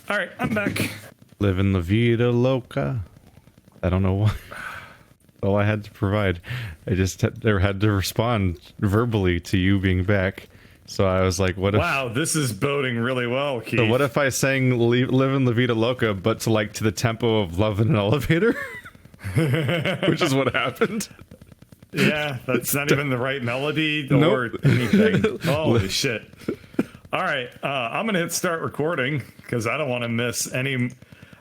All right, I'm back. Living la vida loca. I don't know why. All I had to provide. I just had to respond verbally to you being back. So I was like, what if... Wow, this is boding really well, Keith. So what if I sang Living la vida loca, but to the tempo of Love in an Elevator? Which is what happened. Yeah, that's not even the right melody or anything. Holy shit. All right, I'm gonna hit start recording because I don't want to miss any.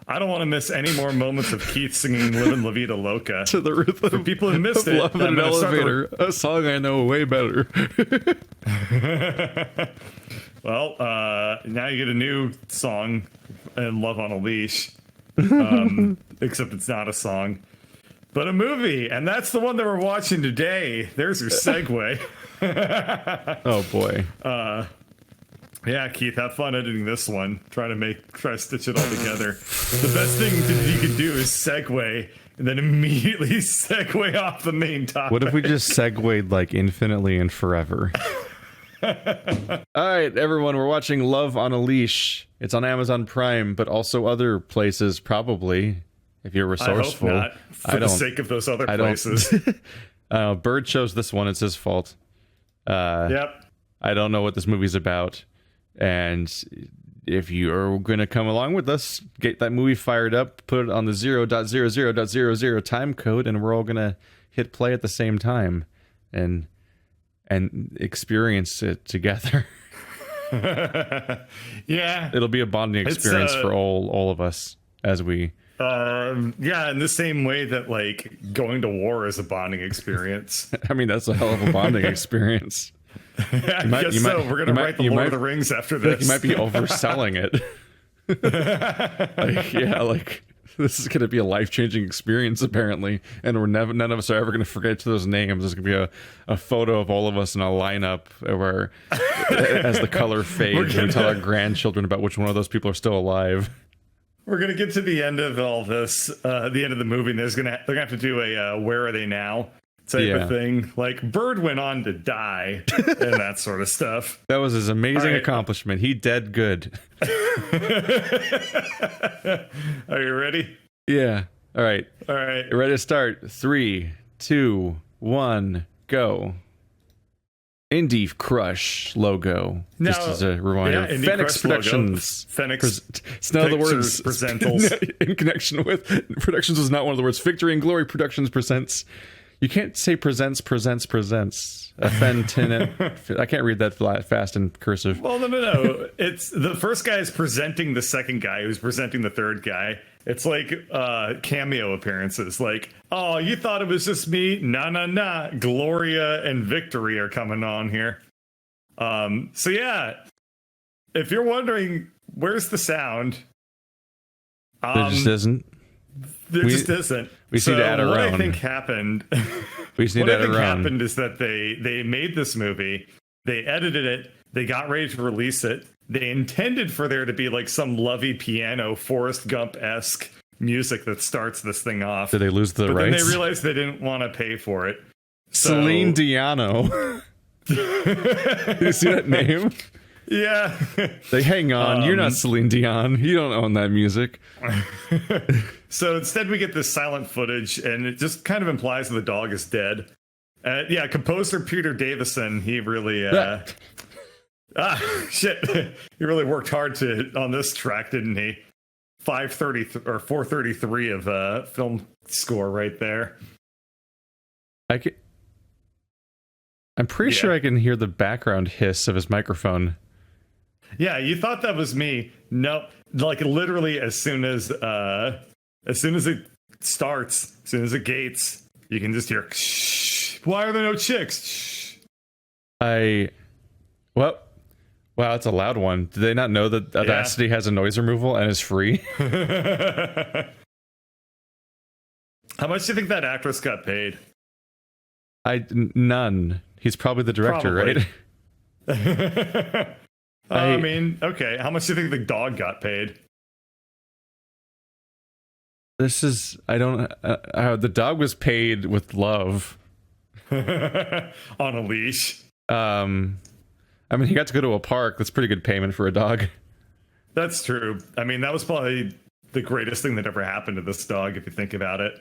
I don't want to miss any more moments of Keith singing "Livin' La Vida Loca." To the rhythm For people who missed it, Love in an Elevator, a song I know way better. Well, now you get a new song in "Love on a Leash," except it's not a song, but a movie, and that's the one that we're watching today. There's your segue. Oh boy. Yeah, Keith, have fun editing this one. Try to stitch it all together. The best thing you can do is segue and then immediately segue off the main topic. What if we just segued like infinitely and forever? Alright, everyone, we're watching Love on a Leash. It's on Amazon Prime, but also other places, probably, if you're resourceful. I hope not, for the sake of those other places. Bird chose this one, it's his fault. Yep. I don't know what this movie's about. And if you are going to come along with us, get that movie fired up, put it on the 0.00.00 time code, and we're all going to hit play at the same time and experience it together. Yeah. It'll be a bonding experience for all of us as we... yeah, in the same way that, like, going to war is a bonding experience. I mean, that's a hell of a bonding experience. Yeah, I guess so. We're going to write the Lord of the Rings after this. Like you might be overselling it. This is going to be a life-changing experience, apparently, and none of us are ever going to forget those names. There's going to be a photo of all of us in a lineup where, as the color fades, we tell our grandchildren about which one of those people are still alive. We're going to get to the end of all this, the end of the movie, and they're going to have to do a "Where Are They Now?" type of thing. Like, Bird went on to die and that sort of stuff. That was his amazing accomplishment. He dead good. Are you ready? Yeah. All right. You ready to start? 3, 2, 1, go. Indie Crush logo. Now, just as a reminder. Indie Phoenix Crush Productions. Phoenix. It's none of the words. Presentals. In connection with. Productions is not one of the words. Victory and Glory Productions presents. You can't say presents. I can't read that fast in cursive. Well, no. It's the first guy is presenting the second guy who's presenting the third guy. It's like cameo appearances. Like, oh, you thought it was just me? Nah. Gloria and Victory are coming on here. So yeah, if you're wondering, where's the sound? There just isn't. There just isn't. We just need to add a what round. I think happened. We just need to add a round. What happened is that they made this movie, they edited it, they got ready to release it. They intended for there to be like some lovey piano, Forrest Gump-esque music that starts this thing off. Did they lose the rights? But then they realized they didn't want to pay for it. Celine Diano. You see that name? Yeah. They hang on. You're not Celine Dion. You don't own that music. So instead we get this silent footage, and it just kind of implies that the dog is dead. Composer Peter Davison, he really... shit. He really worked hard on this track, didn't he? 530 or 433 of film score right there. I'm pretty sure I can hear the background hiss of his microphone. Yeah, you thought that was me. Nope. Like, literally as soon as it starts, as soon as it gates, you can just hear, shh. Why are there no chicks? Shh. Wow, that's a loud one. Did they not know that Audacity has a noise removal and is free? How much do you think that actress got paid? None. He's probably the director, right? I mean, okay. How much do you think the dog got paid? The dog was paid with love. On a leash. I mean, he got to go to a park. That's pretty good payment for a dog. That's true. I mean, that was probably the greatest thing that ever happened to this dog, if you think about it.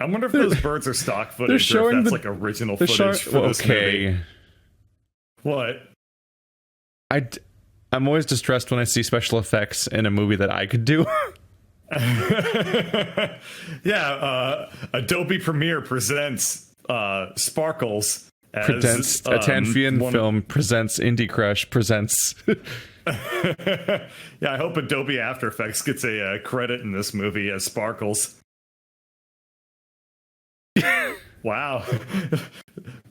I wonder if those birds are stock footage or if that's like original footage for this movie. What? I'm always distressed when I see special effects in a movie that I could do. Yeah, Adobe Premiere presents Sparkles. Presents a Tanfian film, presents Indie Crush, presents. Yeah, I hope Adobe After Effects gets a credit in this movie as Sparkles. Wow.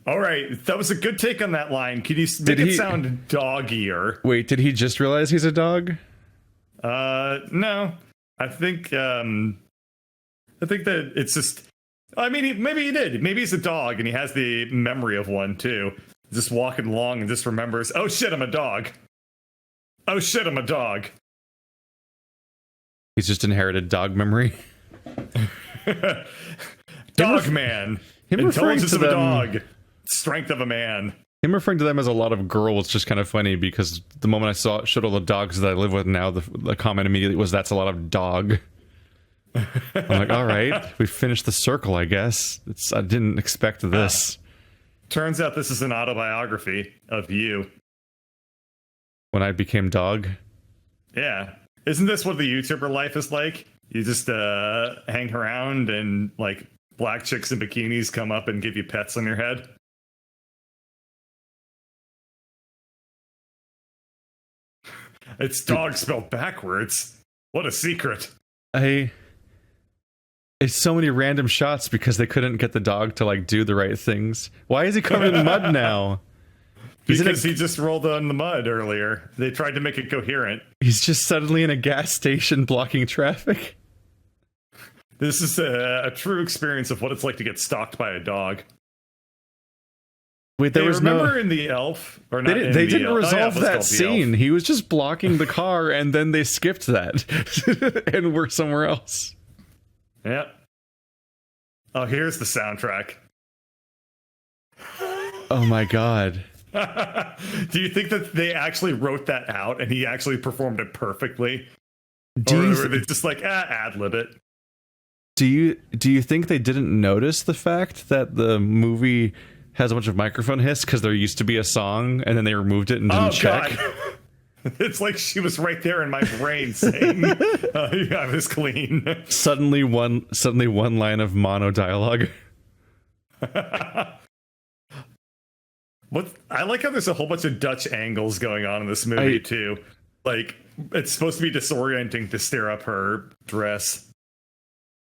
All right, that was a good take on that line. Can you make it sound doggier? Wait, did he just realize he's a dog? No. I think that it's just. I mean, maybe he did. Maybe he's a dog and he has the memory of one too. Just walking along and just remembers, oh shit, I'm a dog. Oh shit, I'm a dog. He's just inherited dog memory. Dog man. Intelligence of a dog. Strength of a man. Him referring to them as a lot of girls just kind of funny because the moment I showed all the dogs that I live with now, the comment immediately was, that's a lot of dog. I'm like, all right, we finished the circle, I guess. I didn't expect this. Turns out this is an autobiography of you. When I became dog? Yeah. Isn't this what the YouTuber life is like? You just hang around and like black chicks in bikinis come up and give you pets on your head? It's dog spelled backwards. What a secret. It's so many random shots because they couldn't get the dog to like do the right things. Why is he covered in mud now? Because he just rolled on the mud earlier. They tried to make it coherent. He's just suddenly in a gas station blocking traffic. This is a true experience of what it's like to get stalked by a dog. Wait, there was remember in The Elf? Or not they didn't resolve that scene. He was just blocking the car and then they skipped that. And we're somewhere else. Yep. Oh, here's the soundtrack. Oh my god. Do you think that they actually wrote that out and he actually performed it perfectly? Or were they just like, ad-lib it? Do you think they didn't notice the fact that the movie has a bunch of microphone hiss because there used to be a song and then they removed it and didn't check? God. It's like she was right there in my brain saying, I was clean. Suddenly one line of mono dialogue. I like how there's a whole bunch of Dutch angles going on in this movie too. Like it's supposed to be disorienting to stare up her dress.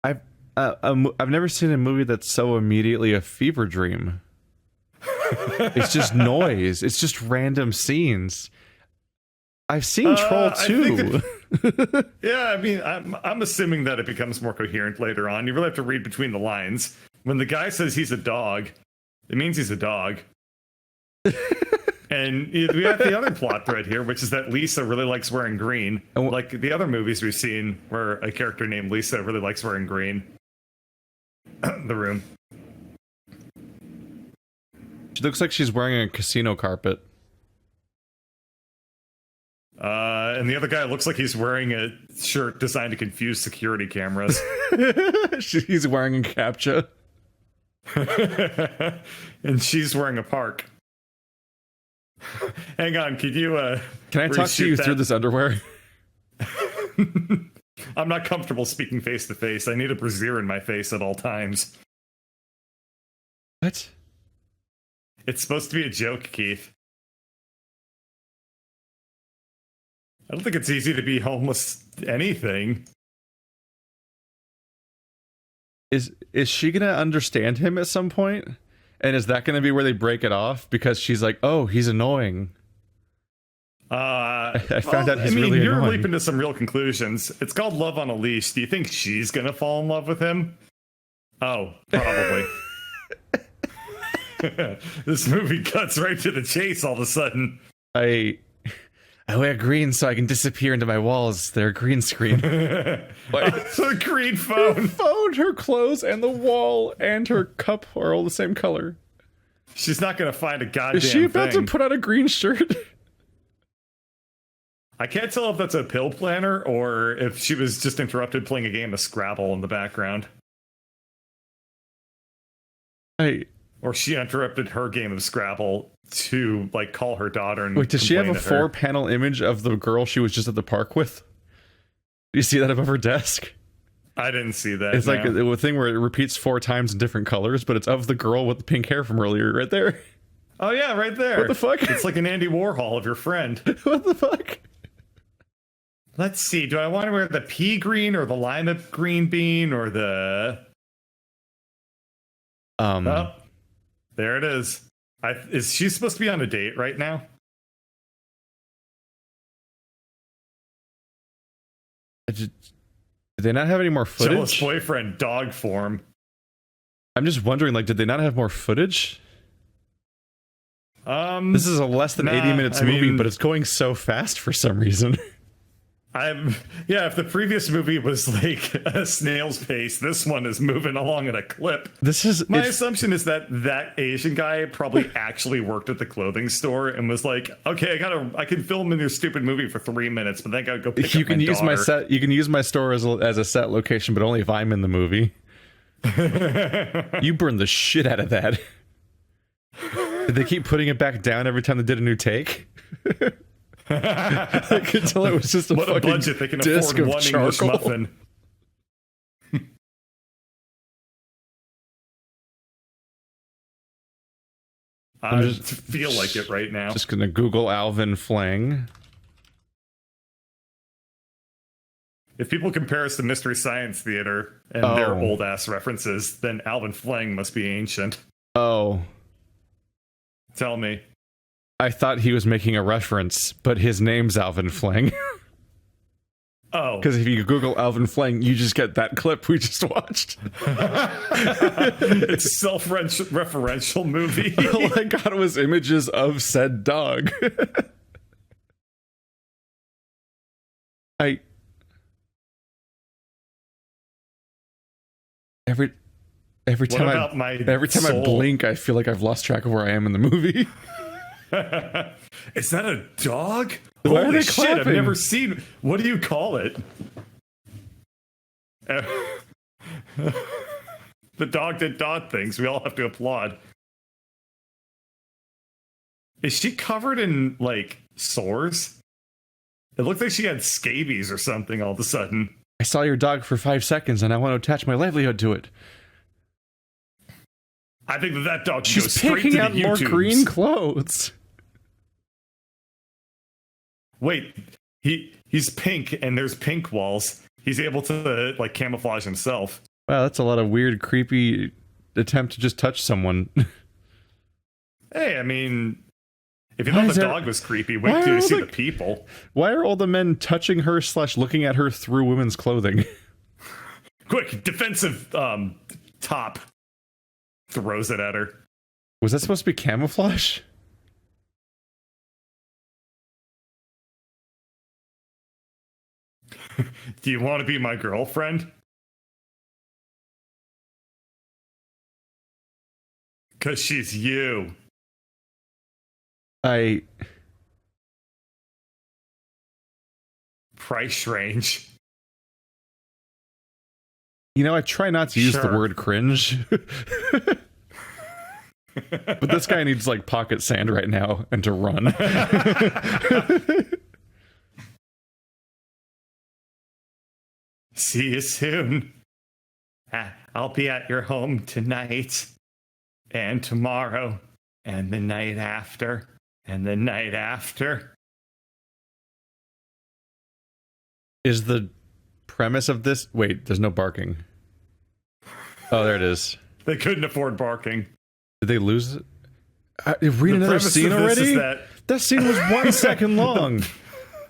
I've never seen a movie that's so immediately a fever dream. It's just noise. It's just random scenes. I've seen Troll 2. Yeah, I mean, I'm assuming that it becomes more coherent later on. You really have to read between the lines. When the guy says he's a dog, it means he's a dog. And we have the other plot thread here, which is that Lisa really likes wearing green. Like the other movies we've seen where a character named Lisa really likes wearing green. The Room. She looks like she's wearing a casino carpet. And the other guy looks like he's wearing a shirt designed to confuse security cameras. He's wearing a captcha. And she's wearing a park. Hang on, can I talk to you through this underwear? I'm not comfortable speaking face to face. I need a brassiere in my face at all times. What? It's supposed to be a joke, Keith. I don't think it's easy to be homeless anything. Is she gonna understand him at some point? And is that gonna be where they break it off? Because she's like, oh, he's annoying. I found out he's really you're annoying. leaping to some real conclusions. It's called Love on a Leash. Do you think she's gonna fall in love with him? Oh, probably. This movie cuts right to the chase all of a sudden. I wear green so I can disappear into my walls. They're a green screen. It's a green phone. Her phone, her clothes, and the wall, and her cup are all the same color. She's not going to find a goddamn thing. Is she about to put on a green shirt? I can't tell if that's a pill planner or if she was just interrupted playing a game of Scrabble in the background. Or she interrupted her game of Scrabble to like call her daughter and wait, does she have a complain to her. 4-panel image of the girl she was just at the park with? Do you see that above her desk? I didn't see that. It's like no. a thing where it repeats 4 times in different colors, but it's of the girl with the pink hair from earlier right there. Oh yeah, right there. What the fuck? It's like an Andy Warhol of your friend. What the fuck? Let's see. Do I want to wear the pea green or the lima green bean or the... Oh, there it is. Is she supposed to be on a date right now? Did they not have any more Jealous footage? boyfriend, dog form. I'm just wondering, like, did they not have more footage? This is a less than 80 minutes movie, but it's going so fast for some reason. If the previous movie was like a snail's pace, this one is moving along at a clip. My assumption is that Asian guy probably actually worked at the clothing store and was like, okay, I can film in your stupid movie for 3 minutes, but then I gotta go pick up my daughter. My set. You can use my store as a set location, but only if I'm in the movie. You burned the shit out of that. Did they keep putting it back down every time they did a new take? I could tell it was just a fucking budget they can disc afford of one charcoal. English muffin. I feel like it right now. Just gonna Google Alvin Flang. If people compare us to Mystery Science Theater and their old ass references, then Alvin Flang must be ancient. Oh. Tell me. I thought he was making a reference, but his name's Alvin Flang. Oh. Because if you Google Alvin Flang, you just get that clip we just watched. It's a self-referential movie. All I got was images of said dog. Every time I blink, I feel like I've lost track of where I am in the movie. Is that a dog? Why Holy are they shit, I've clapping? never seen... What do you call it? The dog did dog things. We all have to applaud. Is she covered in, like, sores? It looked like she had scabies or something all of a sudden. I saw your dog for 5 seconds and I want to attach my livelihood to it. I think that dog She's goes straight picking to the out more YouTubes. green clothes. Wait, he's pink and there's pink walls. He's able to like camouflage himself. Wow, that's a lot of weird, creepy attempt to just touch someone. Hey, I mean, if you thought the dog was creepy, wait till you see the people. Why are all the men touching her / looking at her through women's clothing? Quick, defensive top. Throws it at her. Was that supposed to be camouflage? Do you want to be my girlfriend? Because she's you. Price range. You know, I try not to use the word cringe. But this guy needs, like, pocket sand right now and to run. See you soon. I'll be at your home tonight. And tomorrow. And the night after. And the night after. Is the premise of this... Wait, there's no barking. Oh, there it is. They couldn't afford barking. Did they lose it? Read another scene already? That scene was 1 second long.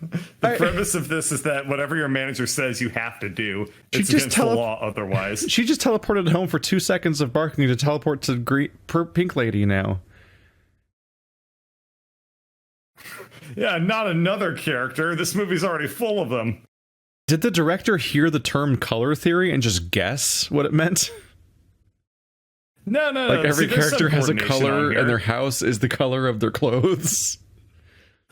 The premise of this is that whatever your manager says you have to do, it's against the law otherwise. She just teleported home for 2 seconds of barking to teleport to Pink Lady now. Yeah, not another character. This movie's already full of them. Did the director hear the term color theory and just guess what it meant? No. Like every character has a color and their house is the color of their clothes.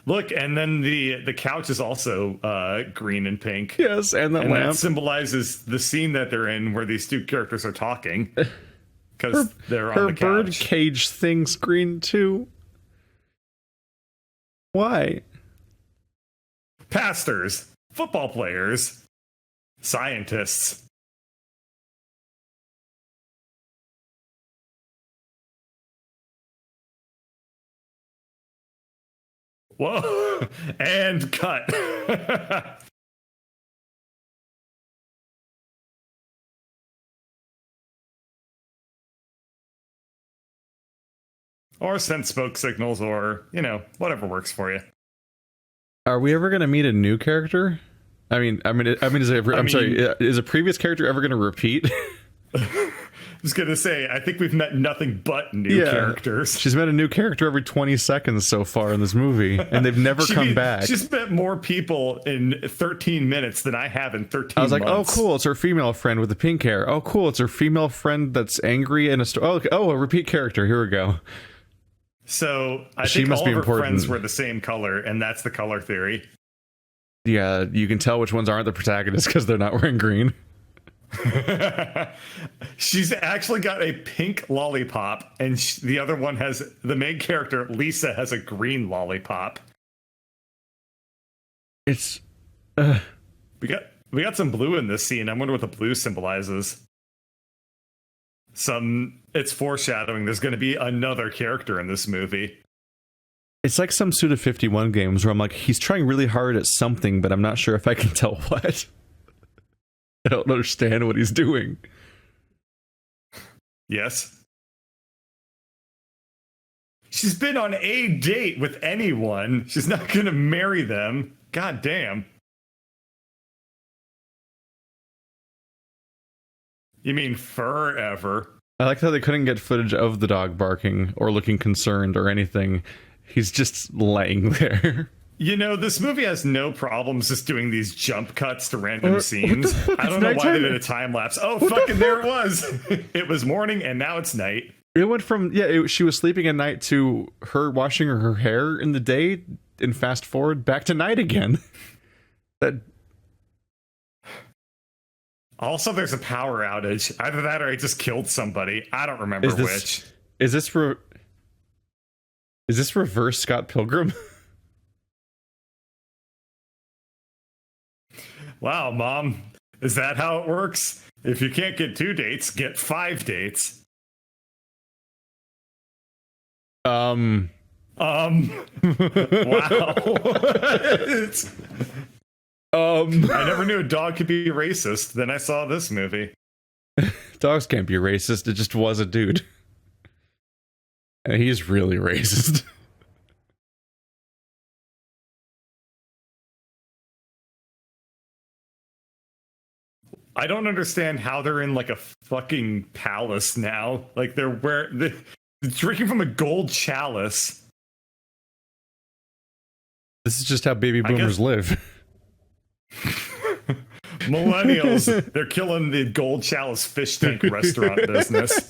Look, and then the couch is also green and pink. Yes, and that And lamp. that symbolizes the scene that they're in where these two characters are talking. Because they're on Her the bird couch. cage thing's green too. Why? Pastors, football players, scientists. Whoa. And cut. Or send smoke signals, or, whatever works for you. Are we ever going to meet a new character? Sorry. Is a previous character ever going to repeat? I was going to say, I think we've met nothing but new characters. She's met a new character every 20 seconds so far in this movie, and they've never come back. She's met more people in 13 minutes than I have in 13 months. I was like, oh, cool, it's her female friend with the pink hair. Oh, cool, it's her female friend that's angry in a store. Oh, a repeat character. Here we go. So I think all of her friends were the same color, and that's the color theory. Yeah, you can tell which ones aren't the protagonists because they're not wearing green. She's actually got a pink lollipop, and the other one has, the main character, Lisa, has a green lollipop. It's... We got some blue in this scene. I wonder what the blue symbolizes. It's foreshadowing there's going to be another character in this movie. It's like some Suda 51 games where I'm like, he's trying really hard at something, but I'm not sure if I can tell what. I don't understand what he's doing. Yes. She's been on a date with anyone. She's not going to marry them. God damn. You mean forever? I like how they couldn't get footage of the dog barking or looking concerned or anything. He's just laying there. This movie has no problems just doing these jump cuts to random scenes. I don't know why they did a time lapse. Oh, there it was. It was morning and now it's night. It went from, she was sleeping at night to her washing her hair in the day and fast forward back to night again. Also, there's a power outage. Either that or I just killed somebody. I don't remember which. Is this reverse Scott Pilgrim? Wow, Mom. Is that how it works? If you can't get 2 dates, get 5 dates. Wow. I never knew a dog could be racist. Then I saw this movie. Dogs can't be racist. It just was a dude. And he's really racist. I don't understand how they're in like a fucking palace now. Like they're drinking from a gold chalice. This is just how baby boomers live. Millennials, they're killing the gold chalice fish tank restaurant business.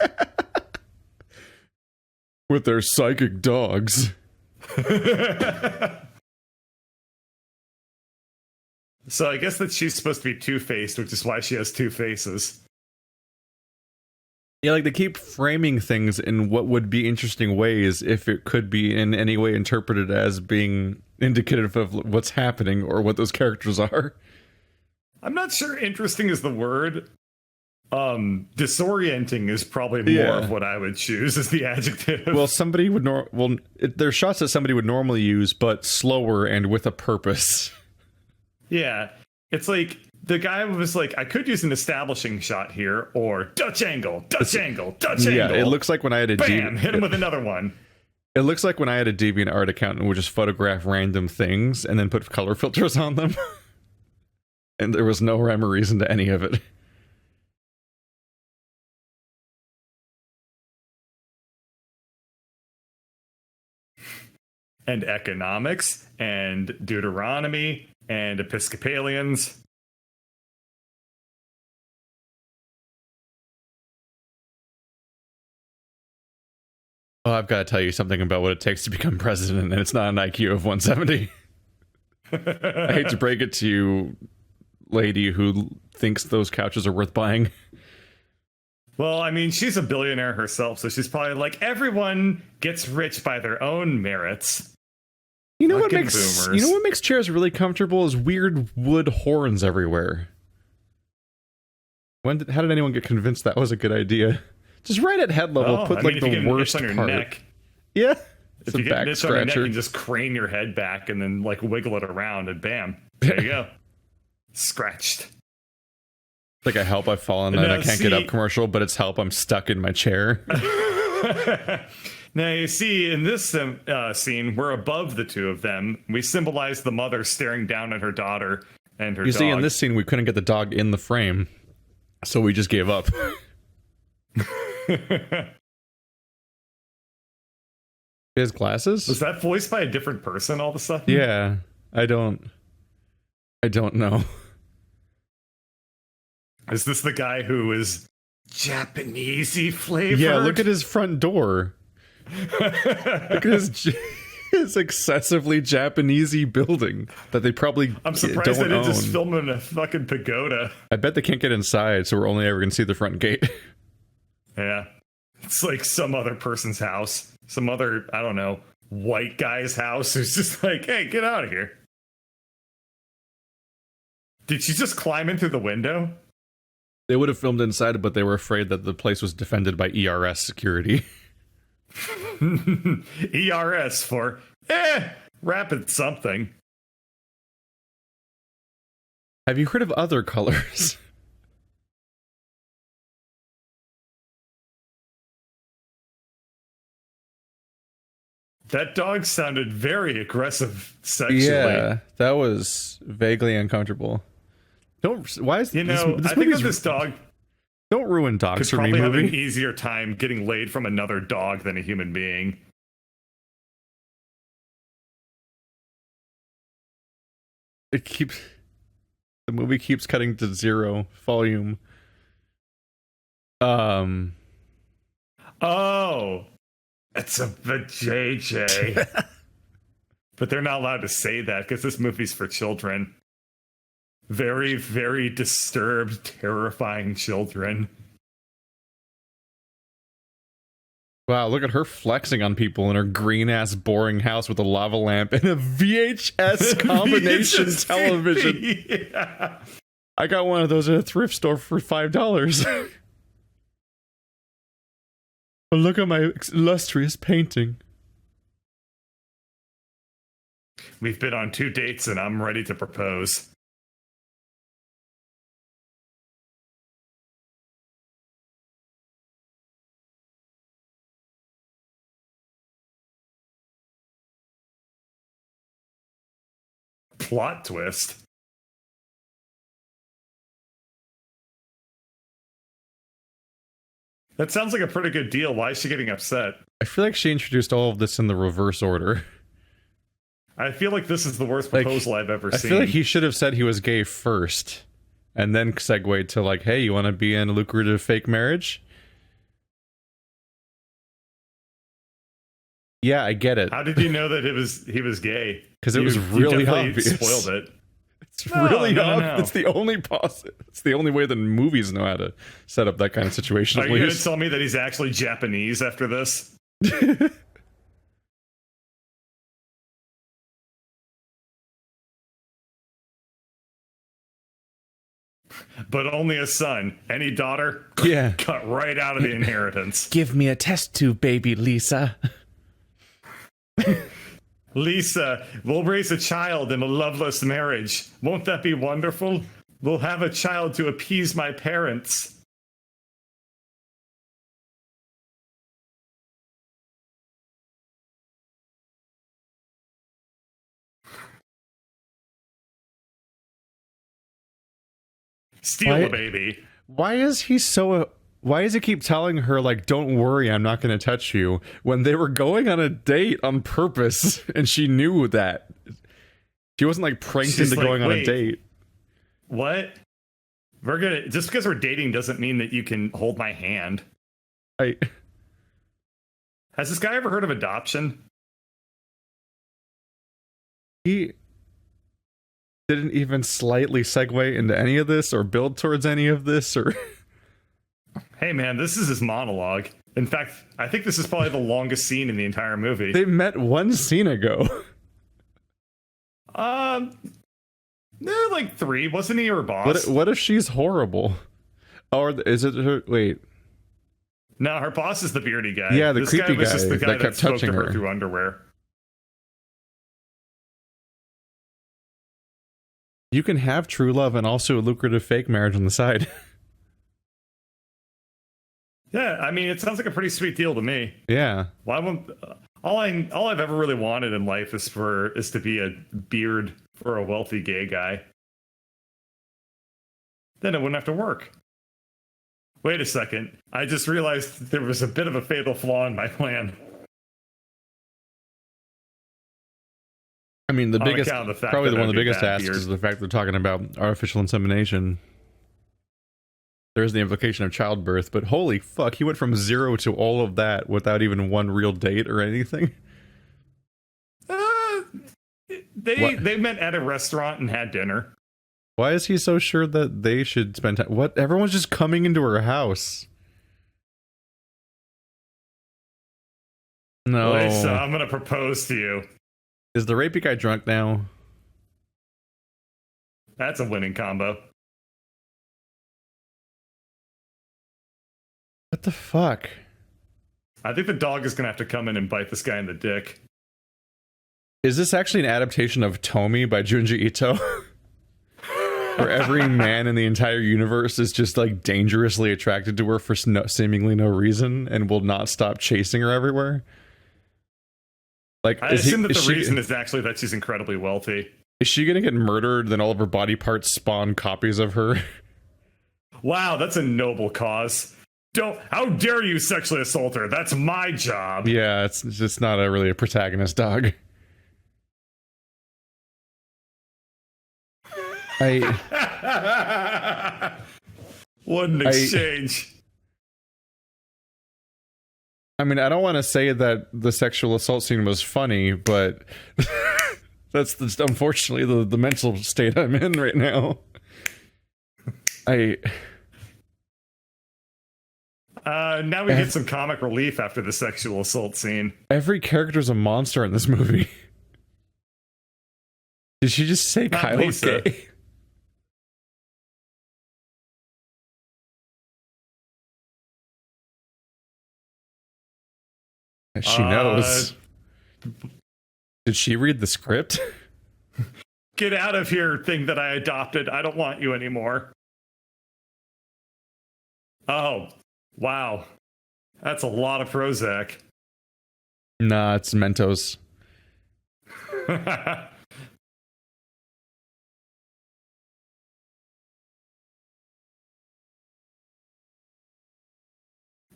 With their psychic dogs. So I guess that she's supposed to be two-faced, which is why she has 2 faces. Yeah, like they keep framing things in what would be interesting ways if it could be in any way interpreted as being indicative of what's happening or what those characters are. I'm not sure interesting is the word. Disorienting is probably more of what I would choose as the adjective. Well, somebody would there's shots that somebody would normally use, but slower and with a purpose. Yeah, it's like the guy was like, I could use an establishing shot here, or Dutch angle, Dutch angle, Dutch angle. Yeah, it looks like when I had a bam, hit him with another one. It looks like when I had a DeviantArt account and would just photograph random things and then put color filters on them. And there was no rhyme or reason to any of it. And economics, and Deuteronomy, and Episcopalians. Oh, I've got to tell you something about what it takes to become president, and it's not an IQ of 170. I hate to break it to you, lady who thinks those couches are worth buying. Well, I mean, she's a billionaire herself, so she's probably like, everyone gets rich by their own merits. You know Fucking what makes boomers. you know what makes chairs really comfortable is weird wood horns everywhere. How did anyone get convinced that was a good idea? Just right at head level, put like the worst on your part. Neck, Yeah, if you get niche on your neck, you can just crane your head back and then like wiggle it around, and bam, there you go, scratched. Like a help I've fallen and I can't get up commercial, but it's help I'm stuck in my chair. Now you see in this scene, we're above the two of them. We symbolize the mother staring down at her daughter and her dog. You see, in this scene, we couldn't get the dog in the frame, so we just gave up. His glasses? Was that voiced by a different person all of a sudden? Yeah, I don't know. Is this the guy who is Japanesey flavored? Yeah, look at his front door. Look at his excessively Japanesey building that they probably I'm surprised don't they didn't own. just film in a fucking pagoda. I bet they can't get inside, so we're only ever going to see the front gate. Yeah. It's like some other person's house. Some other, I don't know, white guy's house who's just like, hey, get out of here. Did she just climb in through the window? They would have filmed inside, but they were afraid that the place was defended by ERS security. ERS for, rapid something. Have you heard of other colors? That dog sounded very aggressive sexually. Yeah, that was vaguely uncomfortable. Why is you know? this I think movie's- that this dog don't ruin dogs could for me, probably have an movie. easier time getting laid from another dog than a human being. The movie keeps cutting to 0 volume. Oh, it's a JJ. But they're not allowed to say that because this movie's for children. Very, very disturbed, terrifying children. Wow, look at her flexing on people in her green-ass boring house with a lava lamp and a VHS combination VHS television. Yeah. I got one of those at a thrift store for $5. But look at my illustrious painting. We've been on 2 dates and I'm ready to propose. Plot twist. That sounds like a pretty good deal. Why is she getting upset? I feel like she introduced all of this in the reverse order. I feel like this is the worst proposal I've ever seen. I feel like he should have said he was gay first, and then segued to like, hey, you want to be in a lucrative fake marriage? Yeah, I get it. How did you know that he was gay? Because it was really obvious. Spoiled it. It's really obvious. No. It's the only It's the only way that movies know how to set up that kind of situation. Are you going to tell me that he's actually Japanese after this? But only a son. Any daughter? Yeah. Cut right out of the inheritance. Give me a test tube, baby Lisa. Lisa, we'll raise a child in a loveless marriage. Won't that be wonderful? We'll have a child to appease my parents. Steal a baby. Why is he so... Why does he keep telling her, like, don't worry, I'm not going to touch you, when they were going on a date on purpose, and she knew that? She wasn't, like, pranked She's into like, going on a wait, date. What? Just because we're dating doesn't mean that you can hold my hand. Has this guy ever heard of adoption? He didn't even slightly segue into any of this or build towards any of this or Hey man, this is his monologue. In fact, I think this is probably the longest scene in the entire movie. they met one scene ago. They're like 3. Wasn't he her boss? What if she's horrible? Or is it her? Wait. No, her boss is the beardy guy. Yeah, the this creepy guy was just the guy guy that kept spoke touching to her her. through underwear. You can have true love and also a lucrative fake marriage on the side. Yeah, I mean, it sounds like a pretty sweet deal to me. Yeah. Why won't all I've ever really wanted in life is to be a beard for a wealthy gay guy. Then it wouldn't have to work. Wait a second. I just realized there was a bit of a fatal flaw in my plan. I mean, the On biggest, account of the fact probably that one of the I'd be biggest bad asks beard. is the fact they're talking about artificial insemination. There's the implication of childbirth, but holy fuck, he went from 0 to all of that without even one real date or anything. They met at a restaurant and had dinner. Why is he so sure that they should spend time? What? Everyone's just coming into her house. No. Lisa, I'm gonna propose to you. Is the rapey guy drunk now? That's a winning combo. What the fuck? I think the dog is gonna have to come in and bite this guy in the dick. Is this actually an adaptation of Tomy by Junji Ito? Where every man in the entire universe is just like dangerously attracted to her for seemingly no reason and will not stop chasing her everywhere? Like, I assume that the reason is actually that she's incredibly wealthy. Is she gonna get murdered, then all of her body parts spawn copies of her? Wow, that's a noble cause. How dare you sexually assault her? That's my job. Yeah, it's just not really a protagonist dog. What an exchange. I mean, I don't want to say that the sexual assault scene was funny, but that's unfortunately the mental state I'm in right now. Now we get some comic relief after the sexual assault scene. Every character's a monster in this movie. Did she just say Not Kyle's Lisa. gay? She knows. Did she read the script? Get out of here, thing that I adopted. I don't want you anymore. Oh, wow. That's a lot of Prozac. Nah, it's Mentos.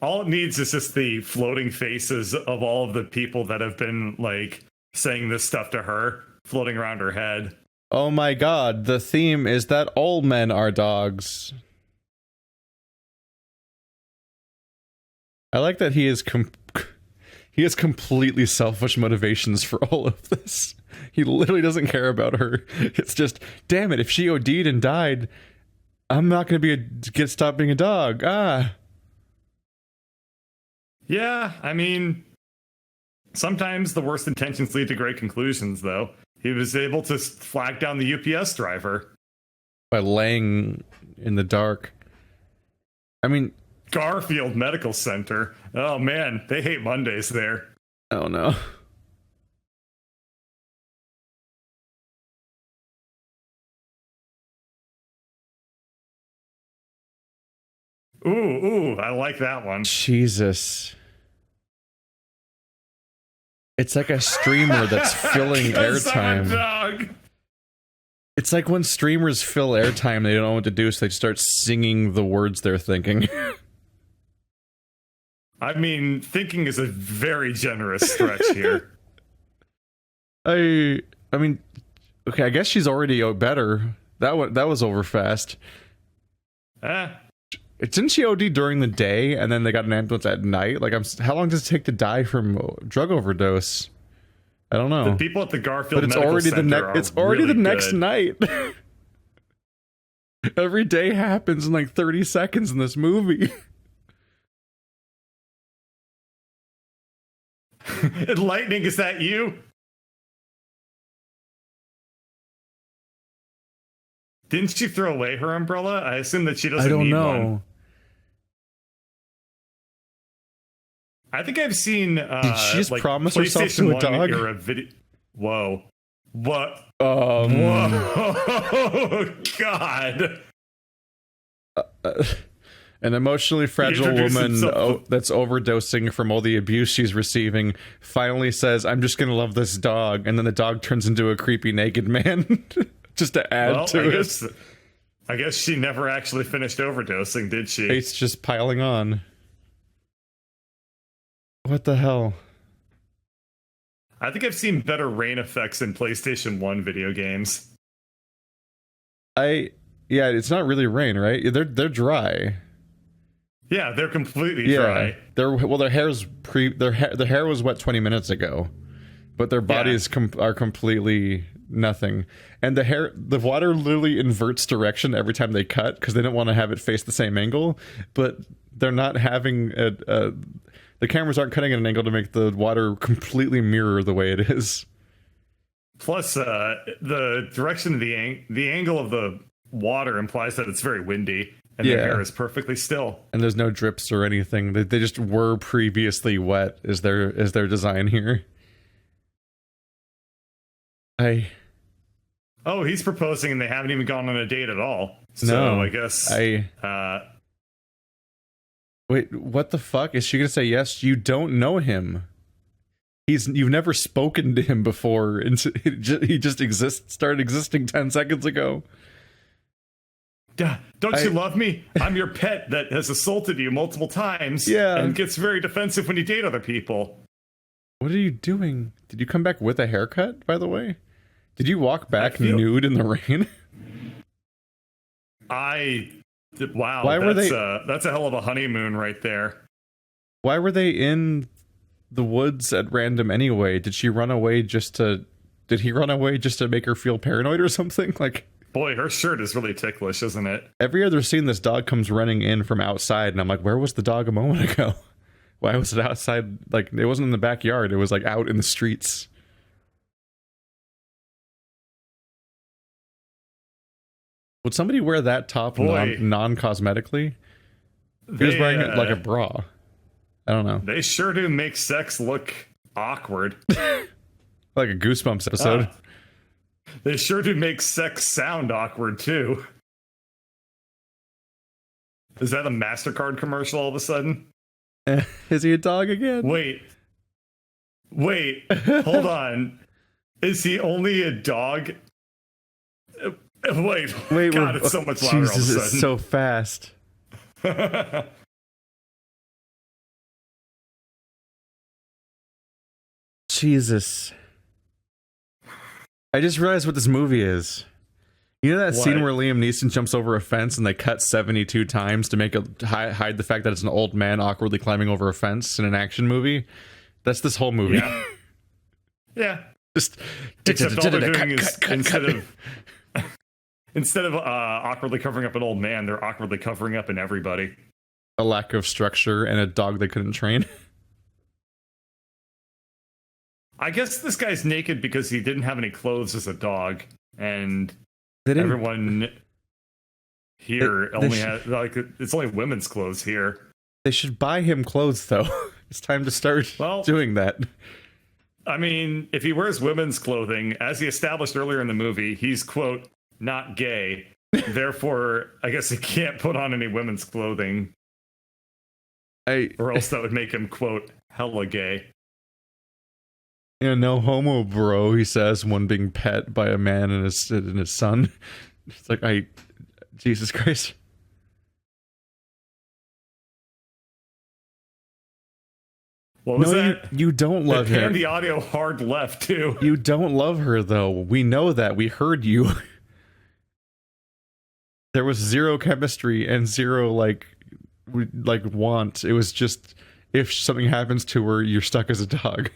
All it needs is just the floating faces of all of the people that have been, like, saying this stuff to her, floating around her head. Oh my god, the theme is that all men are dogs. I like that he has completely selfish motivations for all of this. He literally doesn't care about her. It's just, damn it, if she OD'd and died, I'm not going to stop being a dog. Yeah, I mean, sometimes the worst intentions lead to great conclusions, though. He was able to flag down the UPS driver. By laying in the dark. I mean, Garfield Medical Center. Oh man, they hate Mondays there. oh no. Ooh, I like that one. Jesus. It's like a streamer that's filling Because I'm a airtime. dog. It's like when streamers fill airtime, they don't know what to do, so they start singing the words they're thinking. I mean, thinking is a very generous stretch here. I mean, okay, I guess she's already better. That was over fast. Didn't she OD during the day and then they got an ambulance at night? Like, how long does it take to die from drug overdose? I don't know. The people at the Garfield but it's Medical already Center it's already really the next good. night. Every day happens in like 30 seconds in this movie. Lightning, is that you? Didn't she throw away her umbrella? I assume that she doesn't I don't need know. one. I think I've seen Did she just like promise herself PlayStation to a 1 dog? era video. Whoa. What? Whoa. God. An emotionally fragile introduced woman himself. that's overdosing from all the abuse she's receiving finally says, I'm just gonna love this dog, and then the dog turns into a creepy naked man. Just to add to it. I guess she never actually finished overdosing, did she? It's just piling on. What the hell? I think I've seen better rain effects in PlayStation 1 video games. Yeah, it's not really rain, right? They're dry. Yeah, they're completely dry. Their hair was wet 20 minutes ago, but their bodies are completely nothing. And the water literally inverts direction every time they cut because they don't want to have it face the same angle. But they're not having the cameras aren't cutting at an angle to make the water completely mirror the way it is. Plus, the direction of the angle of the water implies that it's very windy, and their hair is perfectly still. And there's no drips or anything. They just were previously wet. Is their design here? Oh, he's proposing, and they haven't even gone on a date at all. So No, I guess. Wait, what the fuck? Is she gonna say yes? You don't know him. You've never spoken to him before. And he just started existing 10 seconds ago. Don't you love me? I'm your pet that has assaulted you multiple times. Yeah. And gets very defensive when you date other people. What are you doing? Did you come back with a haircut, by the way? Did you walk back nude in the rain? Wow. Why were they? That's a hell of a honeymoon right there. Why were they in the woods at random anyway? Did he run away just to make her feel paranoid or something? Like, boy, her shirt is really ticklish, isn't it? Every other scene, this dog comes running in from outside, and I'm like, where was the dog a moment ago? Why was it outside? Like, it wasn't in the backyard. It was like out in the streets. Would somebody wear that top non-cosmetically? He was wearing it like a bra. I don't know. They sure do make sex look awkward. Like a Goosebumps episode. They sure do make sex sound awkward, too. Is that a MasterCard commercial all of a sudden? Is he a dog again? Wait, hold on. Is he only a dog? Wait, God, it's so much louder all of a Jesus, sudden. it's so fast. Jesus. I just realized what this movie is. You know that scene where Liam Neeson jumps over a fence and they cut 72 times to make hide the fact that it's an old man awkwardly climbing over a fence in an action movie? That's this whole movie. Yeah. Just except all they're doing is instead of awkwardly covering up an old man, they're awkwardly covering up in everybody. A lack of structure and a dog they couldn't train. I guess this guy's naked because he didn't have any clothes as a dog, and everyone here has it's only women's clothes here. They should buy him clothes, though. It's time to start doing that. I mean, if he wears women's clothing, as he established earlier in the movie, he's, quote, not gay. Therefore, I guess he can't put on any women's clothing. Or else that would make him, quote, hella gay. Yeah, no homo, bro, he says, one being pet by a man and his son. It's like, Jesus Christ. What was that? You don't love her. And the audio hard left, too. You don't love her, though. We know that. We heard you. There was zero chemistry and zero, like want. It was just if something happens to her, you're stuck as a dog.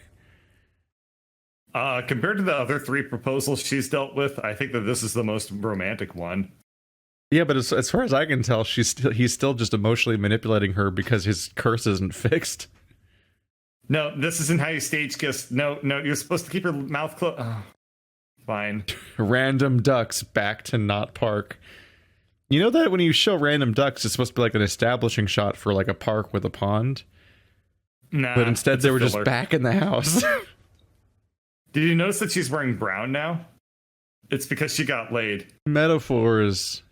Compared to the other 3 proposals she's dealt with, I think that this is the most romantic one. Yeah, but as far as I can tell, he's still just emotionally manipulating her because his curse isn't fixed. No, this isn't how you stage kiss. No, you're supposed to keep your mouth closed. Oh, fine. Random ducks back to Knott Park. You know that when you show random ducks, it's supposed to be like an establishing shot for like a park with a pond? Nah. But instead they were just back in the house. Did you notice that she's wearing brown now? It's because she got laid. Metaphors.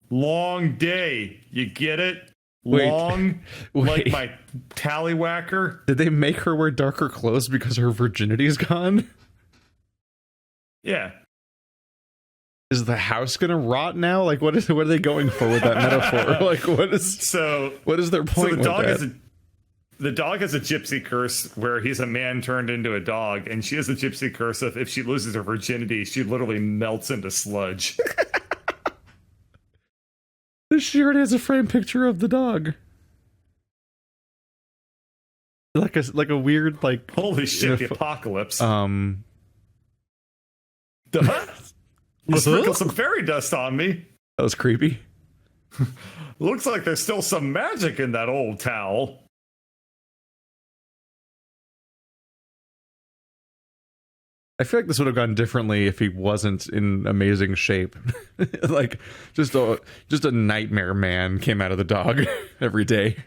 Long day. You get it? Wait, Long, like my tallywhacker. Did they make her wear darker clothes because her virginity's gone? Yeah. Is the house gonna rot now? Like, what are they going for with that metaphor? Like, what is their point? So with the dog has a gypsy curse where he's a man turned into a dog, and she has a gypsy curse of if she loses her virginity, she literally melts into sludge. She already has a framed picture of the dog. Like a weird, like, holy shit, the apocalypse. Duh. You sprinkled some fairy dust on me. That was creepy. Looks like there's still some magic in that old towel. I feel like this would have gone differently if he wasn't in amazing shape. Like just a nightmare man came out of the dog every day.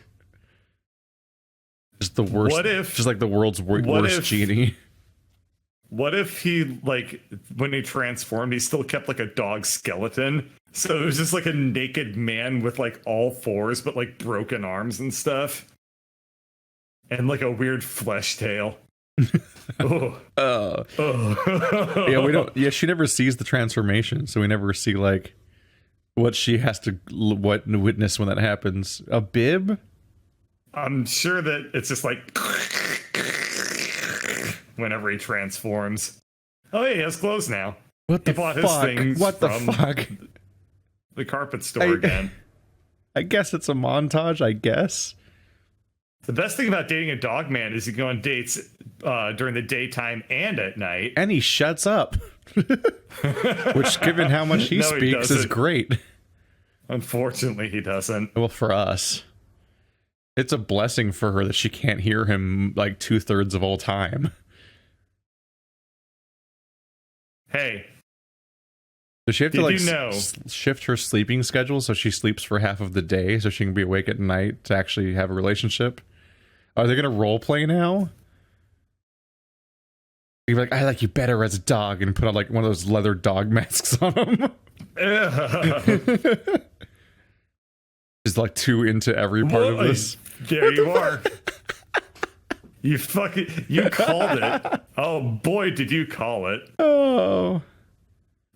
Just the worst. What if? Just like the world's worst genie. What if he, like, when he transformed, he still kept like a dog skeleton? So it was just like a naked man with like all 4s, but like broken arms and stuff, and like a weird flesh tail. Yeah, we don't. Yeah, she never sees the transformation, so we never see like what she has to witness when that happens. A bib? I'm sure that it's just like whenever he transforms. Oh, yeah, he has clothes now. What the he bought fuck? his things what the from fuck? The carpet store again. I guess it's a montage. I guess. The best thing about dating a dog man is you go on dates during the daytime and at night. And he shuts up. Which, given how much he speaks, is great. Unfortunately, he doesn't. Well, for us. It's a blessing for her that she can't hear him like 2/3 of all time. Hey. Does she have to like shift her sleeping schedule so she sleeps for half of the day so she can be awake at night to actually have a relationship? Are they going to role play now? You're like, I like you better as a dog, and put on like one of those leather dog masks on him. Is like too into every part of this. There you are. You called it. Oh boy, did you call it. Oh.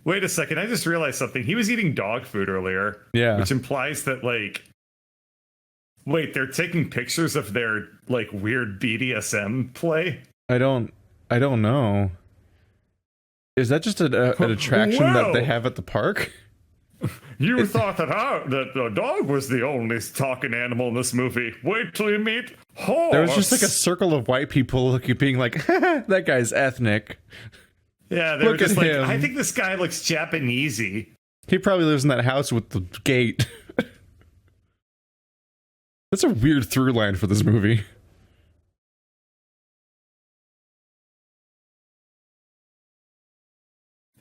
Wait a second, I just realized something. He was eating dog food earlier. Yeah. Which implies that, like... Wait, they're taking pictures of their, like, weird BDSM play? I don't know. Is that just an attraction that they have at the park? You thought that the dog was the only talking animal in this movie. Wait till you meet horse. There was just like a circle of white people being like, that guy's ethnic. Yeah, they were just like, him. I think this guy looks Japanesey. He probably lives in that house with the gate. That's a weird through line for this movie.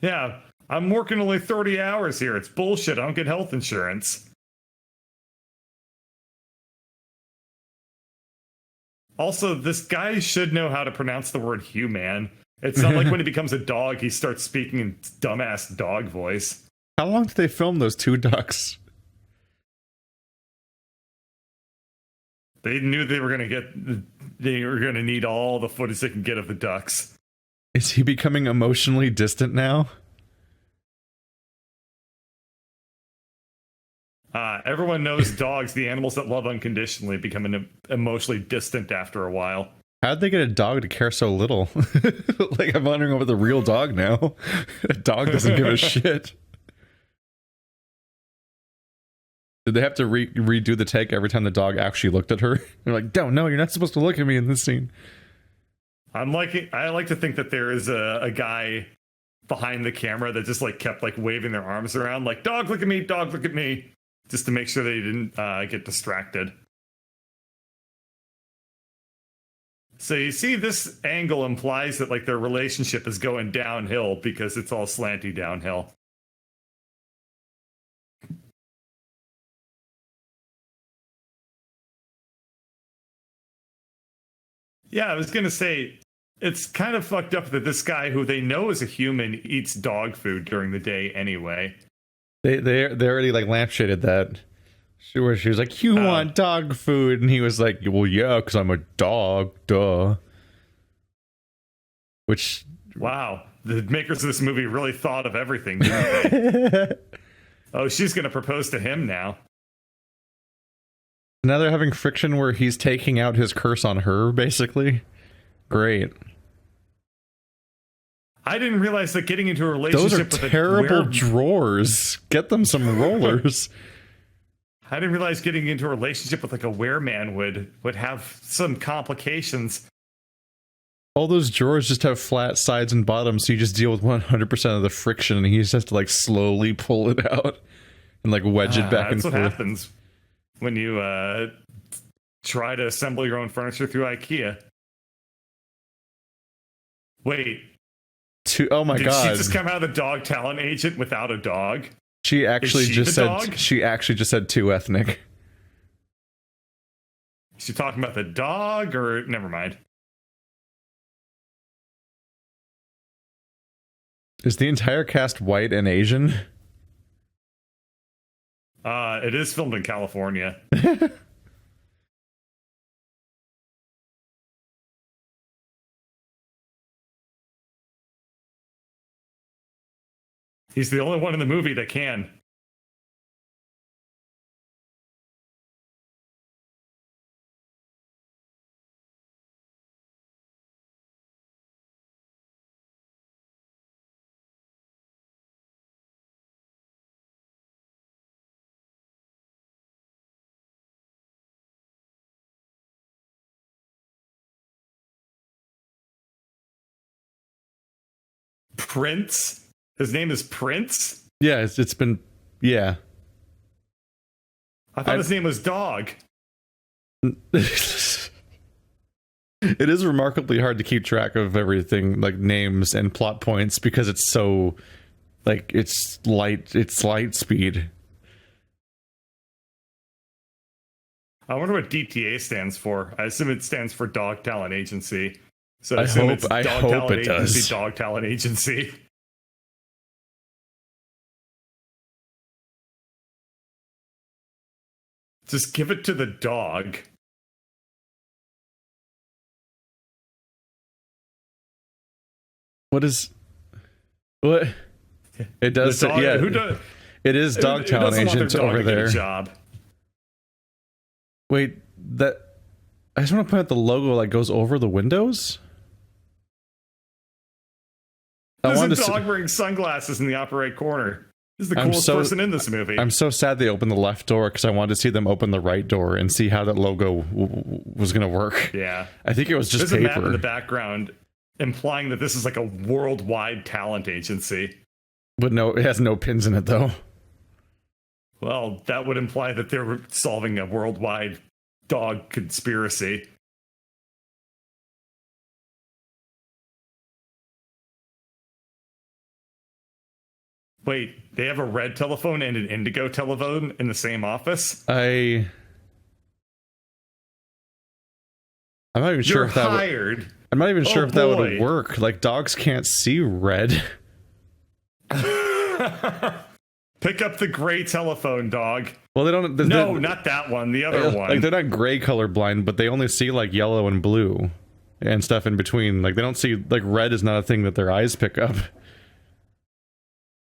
Yeah, I'm working only 30 hours here. It's bullshit. I don't get health insurance. Also, this guy should know how to pronounce the word human. It's not like when he becomes a dog, he starts speaking in dumbass dog voice. How long did they film those 2 ducks? They knew they were going to need all the footage they can get of the ducks. Is he becoming emotionally distant now? Everyone knows dogs, the animals that love unconditionally, become emotionally distant after a while. How'd they get a dog to care so little? Like, I'm wondering over the real dog now. A dog doesn't give a shit. Did they have to redo the take every time the dog actually looked at her? They're like, no, you're not supposed to look at me in this scene. I like to think that there is a guy behind the camera that just like kept like waving their arms around, like, dog, look at me, dog, look at me, just to make sure they didn't get distracted. So you see, this angle implies that like their relationship is going downhill because it's all slanty downhill. Yeah, I was gonna say, it's kind of fucked up that this guy, who they know is a human, eats dog food during the day anyway. They already like lampshaded that. She was like, you want dog food? And he was like, well, yeah, because I'm a dog, duh. Which, wow, the makers of this movie really thought of everything, didn't they? Oh, she's gonna propose to him now. now they're having friction where he's taking out his curse on her, basically. Great. I didn't realize that getting into a relationship Those are with terrible drawers. Get them some rollers. I didn't realize getting into a relationship with like a wereman would have some complications. All those drawers just have flat sides and bottoms, so you just deal with 100% of the friction, and he just has to like slowly pull it out and like wedge it back and forth. That's what happens when you try to assemble your own furniture through IKEA. Wait. Oh my god. Did she just come out of the dog talent agent without a dog? She actually just said too ethnic. Is she talking about the dog, or never mind? Is the entire cast white and Asian? It is filmed in California. He's the only one in the movie that can. Prince? His name is Prince? Yeah, it's been... Yeah. I thought his name was Dog. It is remarkably hard to keep track of everything, like names and plot points, because it's so... Like, it's light speed. I wonder what DTA stands for. I assume it stands for Dog Talent Agency. So I hope it does. Dog Talent Agency. Just give it to the dog. What? It does. Dog, yeah. Who does? It is Dog Talent Agent over there. Job. Wait, that... I just want to point out the logo like goes over the windows. There's a dog wearing sunglasses in the upper right corner. This is the coolest person in this movie. I'm so sad they opened the left door because I wanted to see them open the right door and see how that logo was going to work. Yeah. I think it was just There's paper. a map in the background implying that this is like a worldwide talent agency. But no, it has no pins in it though. Well, that would imply that they're solving a worldwide dog conspiracy. Wait, they have a red telephone and an indigo telephone in the same office? I'm not even sure if that would... I'm not even sure if that would work. Like, dogs can't see red. Pick up the gray telephone, dog. Well, they don't... No, not that one. The other one. Like, they're not gray colorblind, but they only see, like, yellow and blue and stuff in between. Like, they don't see... Like, red is not a thing that their eyes pick up.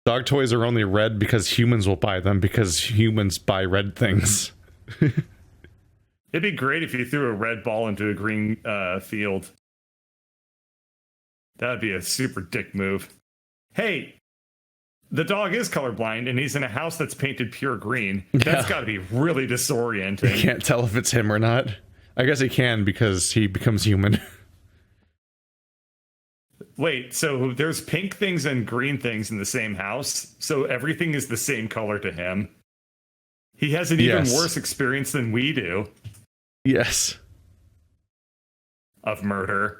Dog toys are only red because humans will buy them, because humans buy red things. It'd be great if you threw a red ball into a green field. That'd be a super dick move. Hey, the dog is colorblind and he's in a house that's painted pure green. That's got to be really disorienting. You can't tell if it's him or not. I guess he can because he becomes human. Wait, so there's pink things and green things in the same house, so everything is the same color to him. He has an even worse experience than we do. Yes. Of murder.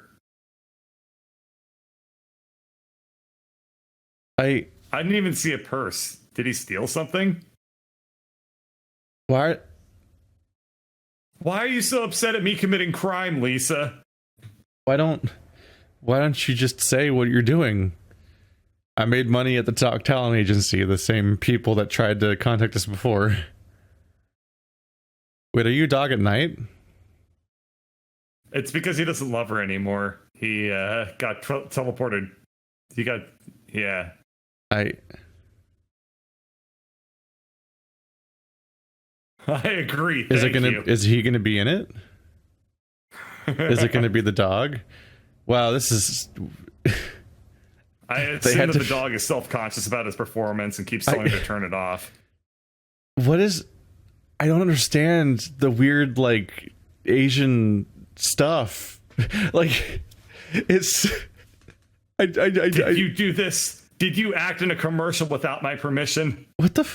I didn't even see a purse. Did he steal something? Why are you so upset at me committing crime, Lisa? Why don't you just say what you're doing? I made money at the Talk Talent Agency, the same people that tried to contact us before. Wait, are you a dog at night? It's because he doesn't love her anymore. He got teleported. Yeah. I agree. Is he gonna be in it? Is it gonna be the dog? Wow, this is. I assume that the dog is self-conscious about his performance and keeps telling her to turn it off. What is? I don't understand the weird like Asian stuff. Like, it's. Did you do this? Did you act in a commercial without my permission? What the?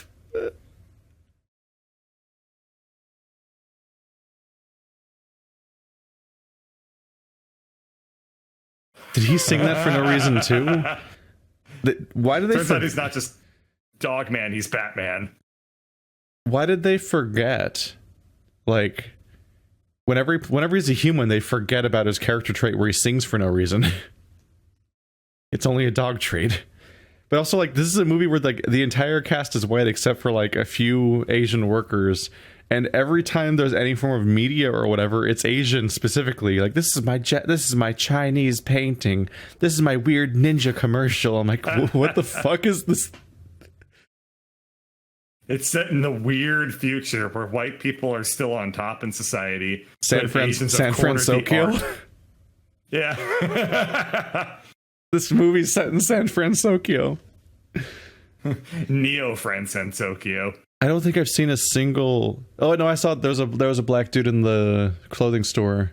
Did he sing that for no reason too? Why do they? Turns out he's not just Dog Man; he's Batman. Why did they forget? Like, whenever he's a human, they forget about his character trait where he sings for no reason. It's only a dog trait. But also, like, this is a movie where like the entire cast is white except for like a few Asian workers. And every time there's any form of media or whatever, it's Asian specifically. Like, this is my Chinese painting. This is my weird ninja commercial. I'm like, what the fuck is this? It's set in the weird future where white people are still on top in society. San Francisco. Yeah. This movie's set in San Francisco. Neo Francisco. I don't think I've seen a single. Oh no, I saw there was a black dude in the clothing store.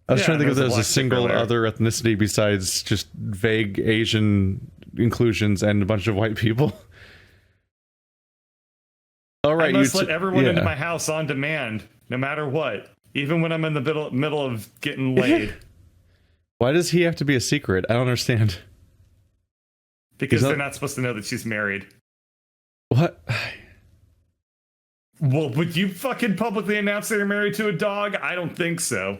I was trying to think if there was a single other ethnicity besides just vague Asian inclusions and a bunch of white people. All right, I must let everyone into my house on demand, no matter what, even when I'm in the middle of getting laid. Why does he have to be a secret? I don't understand. Because they're not supposed to know that she's married. What? Well, would you fucking publicly announce that you're married to a dog? I don't think so.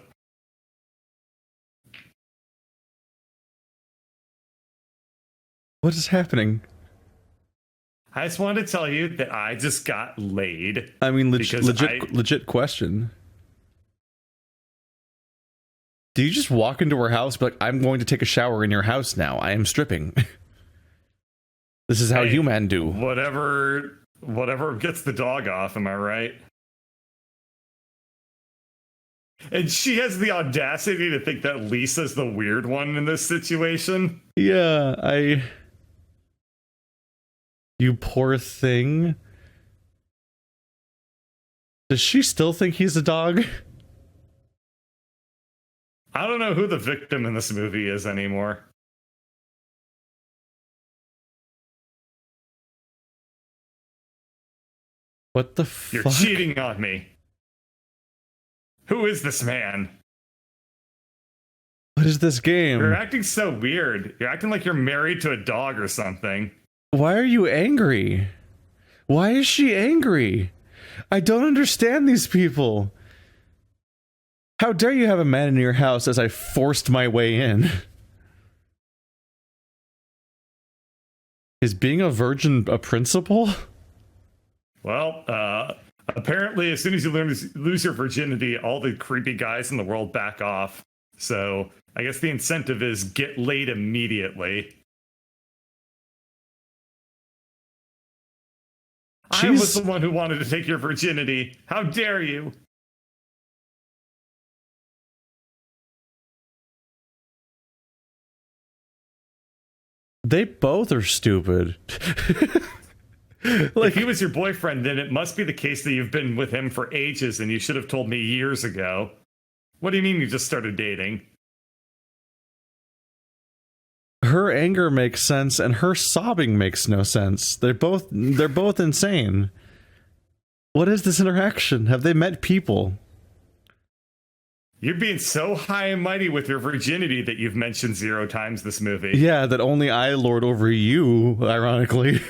What is happening? I just wanted to tell you that I just got laid. I mean, legit question. Do you just walk into her house, be like, I'm going to take a shower in your house now. I am stripping. This is how you men do. Whatever gets the dog off, am I right? And she has the audacity to think that Lisa's the weird one in this situation. Yeah, You poor thing. Does she still think he's a dog? I don't know who the victim in this movie is anymore. What the fuck? You're cheating on me. Who is this man? What is this game? You're acting so weird. You're acting like you're married to a dog or something. Why are you angry? Why is she angry? I don't understand these people. How dare you have a man in your house as I forced my way in? Is being a virgin a principle? Well, apparently as soon as you lose your virginity, all the creepy guys in the world back off. So I guess the incentive is get laid immediately. I was the one who wanted to take your virginity. How dare you? They both are stupid. Like, if he was your boyfriend, then it must be the case that you've been with him for ages and you should have told me years ago. What do you mean you just started dating? Her anger makes sense and her sobbing makes no sense. They're both insane. What is this interaction? Have they met people? You're being so high and mighty with your virginity that you've mentioned 0 times this movie. Yeah, that only I lord over you, ironically.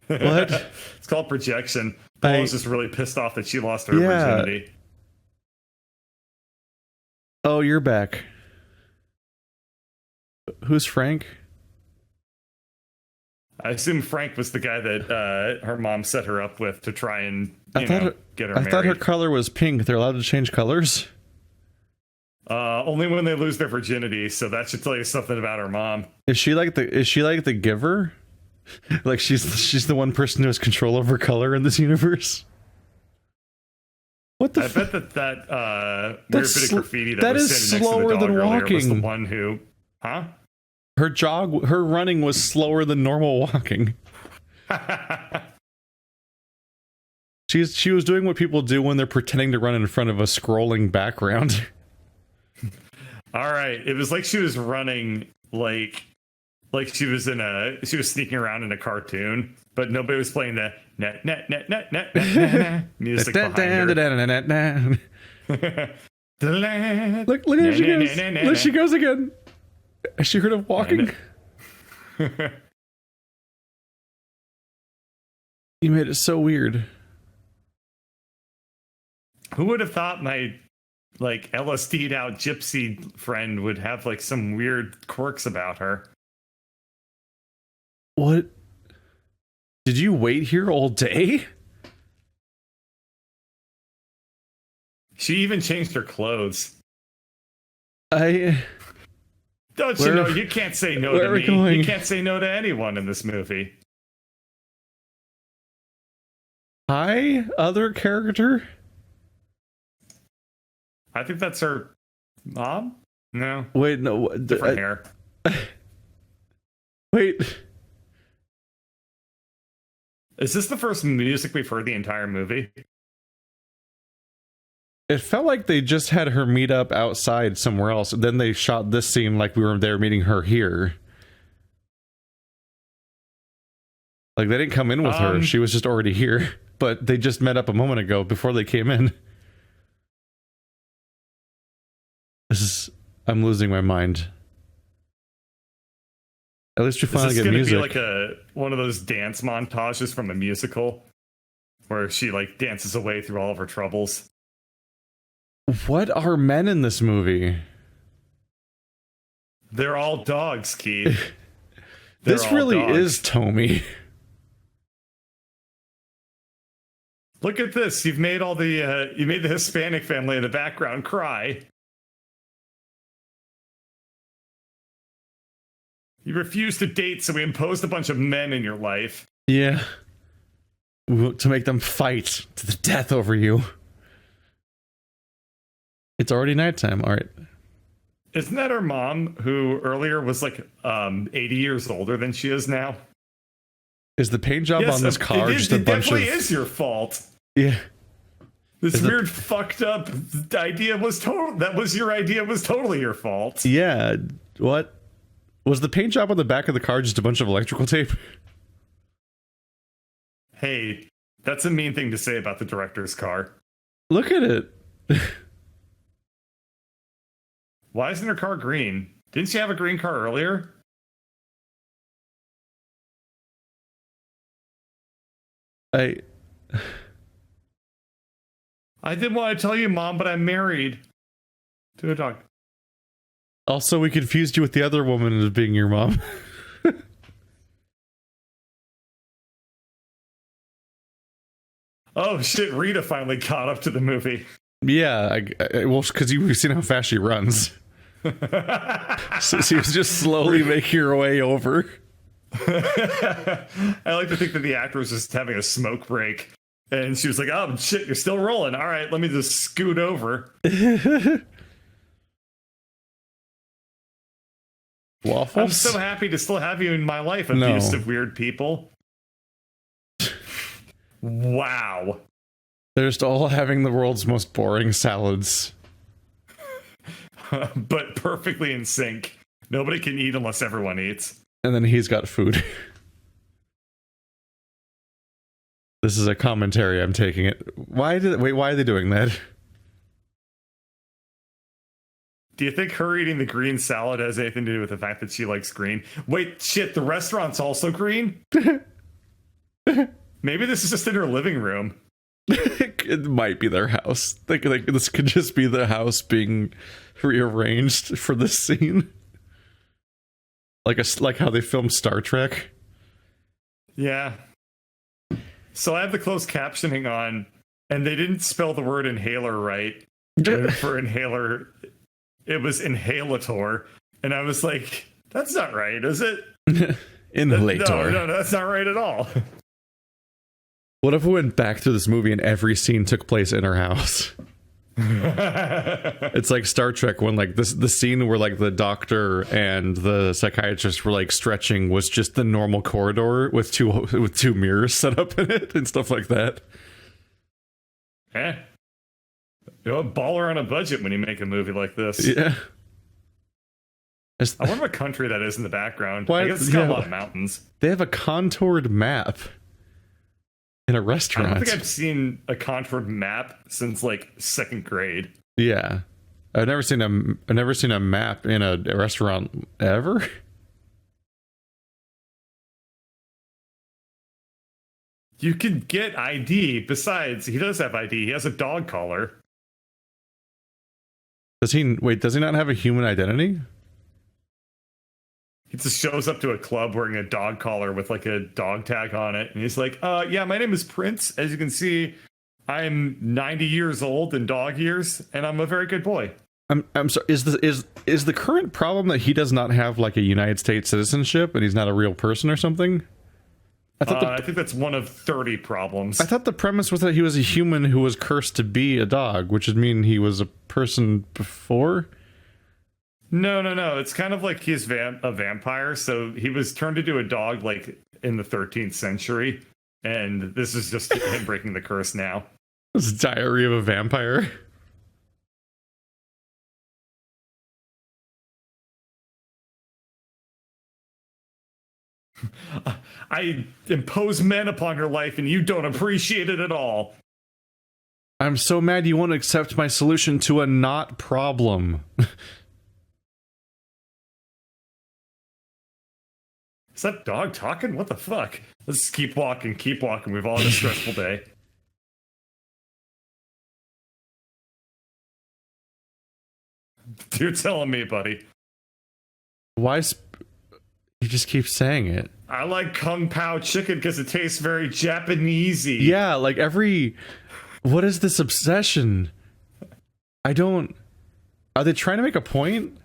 What? It's called projection. Paul was just really pissed off that she lost her virginity. Oh, you're back. Who's Frank? I assume Frank was the guy that her mom set her up with to try and get her married. I thought her color was pink. They're allowed to change colors? Only when they lose their virginity, so that should tell you something about her mom. Is she like the giver? Like she's the one person who has control over color in this universe? What the I bet that weird bit of graffiti that was sitting next to the dog than walking. was the one who... Huh? Her running was slower than normal walking. She was doing what people do when they're pretending to run in front of a scrolling background. All right, it was like she was running like she was sneaking around in a cartoon, but nobody was playing the net music behind her. Look how she goes. Look, she goes again. Has she heard of walking? You made it so weird. Who would have thought my LSD'd out gypsy friend would have some weird quirks about her? What? Did you wait here all day? She even changed her clothes. Don't you know, you can't say no to me. You can't say no to anyone in this movie. Hi, other character? I think that's her mom? No. Wait, no. Different hair. Wait. Is this the first music we've heard the entire movie? It felt like they just had her meet up outside somewhere else. Then they shot this scene like we were there meeting her here. Like they didn't come in with her. She was just already here. But they just met up a moment ago before they came in. I'm losing my mind. At least we finally get music. Is this going to be like one of those dance montages from a musical? Where she dances away through all of her troubles? What are men in this movie? They're all dogs, Keith. This really is Tommy. Look at this. You've made you made the Hispanic family in the background cry. You refused to date, so we imposed a bunch of men in your life. Yeah. To make them fight to the death over you. It's already nighttime. All right. Isn't that her mom, who earlier was 80 years older than she is now? Is the paint job on this car just a bunch of... It definitely is your fault. Yeah. This weird fucked up idea was your idea was totally your fault. Yeah. What? Was the paint job on the back of the car just a bunch of electrical tape? Hey, that's a mean thing to say about the director's car. Look at it. Why isn't her car green? Didn't she have a green car earlier? I didn't want to tell you, Mom, but I'm married to a dog. Also, we confused you with the other woman as being your mom. Oh shit, Rita finally caught up to the movie. Yeah, well, because you've seen how fast she runs. So she was just slowly making her way over. I like to think that the actor was just having a smoke break. And she was like, oh shit, you're still rolling. All right, let me just scoot over. Waffles? I'm so happy to still have you in my life, abusive, weird people. Wow. They're just all having the world's most boring salads. But perfectly in sync. Nobody can eat unless everyone eats. And then he's got food. This is a commentary, I'm taking it. Why are they doing that? Do you think her eating the green salad has anything to do with the fact that she likes green? Wait, shit, the restaurant's also green? Maybe this is just in her living room. It might be their house. Like this could just be the house being rearranged for this scene. Like how they filmed Star Trek. Yeah. So I have the closed captioning on, and they didn't spell the word inhaler right. For inhaler, it was inhalator. And I was like, that's not right, is it? Inhalator. No, that's not right at all. What if we went back through this movie and every scene took place in her house? It's like Star Trek when like the scene where like the doctor and the psychiatrist were like stretching was just the normal corridor with two mirrors set up in it and stuff like that. You're a baller on a budget when you make a movie like this. Yeah. I wonder what country that is in the background. Why, I guess it's got a lot of mountains. They have a contoured map in a restaurant. I don't think I've seen a contoured map since like second grade. Yeah, I've never seen a map in a restaurant ever. You can get ID. Besides, he does have ID. He has a dog collar. Does he not have a human identity? He just shows up to a club wearing a dog collar with like a dog tag on it. And he's like, yeah, my name is Prince. As you can see, I'm 90 years old in dog years, and I'm a very good boy. I'm sorry. Is the current problem that he does not have like a United States citizenship and he's not a real person or something? I think that's one of 30 problems. I thought the premise was that he was a human who was cursed to be a dog, which would mean he was a person before. No. It's kind of like he's a vampire. So he was turned into a dog like in the 13th century. And this is just him breaking the curse now. It's Diary of a Vampire. I impose men upon your life and you don't appreciate it at all. I'm so mad you won't accept my solution to a not problem. Is that dog talking? What the fuck? Let's keep walking. We've all had a stressful day. You're telling me, buddy. Why? You just keep saying it. I like Kung Pao chicken because it tastes very Japanesey. Yeah, like what is this obsession? Are they trying to make a point?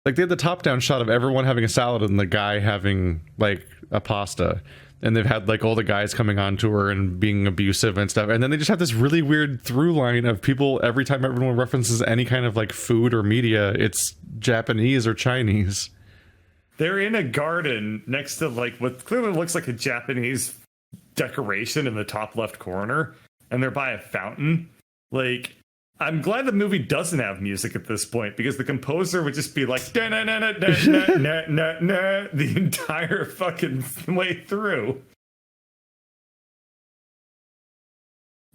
Like they had the top-down shot of everyone having a salad and the guy having like a pasta, and they've had like all the guys coming on to her and being abusive and stuff, and then they just have this really weird through line of people every time everyone references any kind of like food or media, it's Japanese or Chinese. They're in a garden next to like what clearly looks like a Japanese decoration in the top left corner, and they're by a fountain. Like, I'm glad the movie doesn't have music at this point because the composer would just be like the entire fucking way through.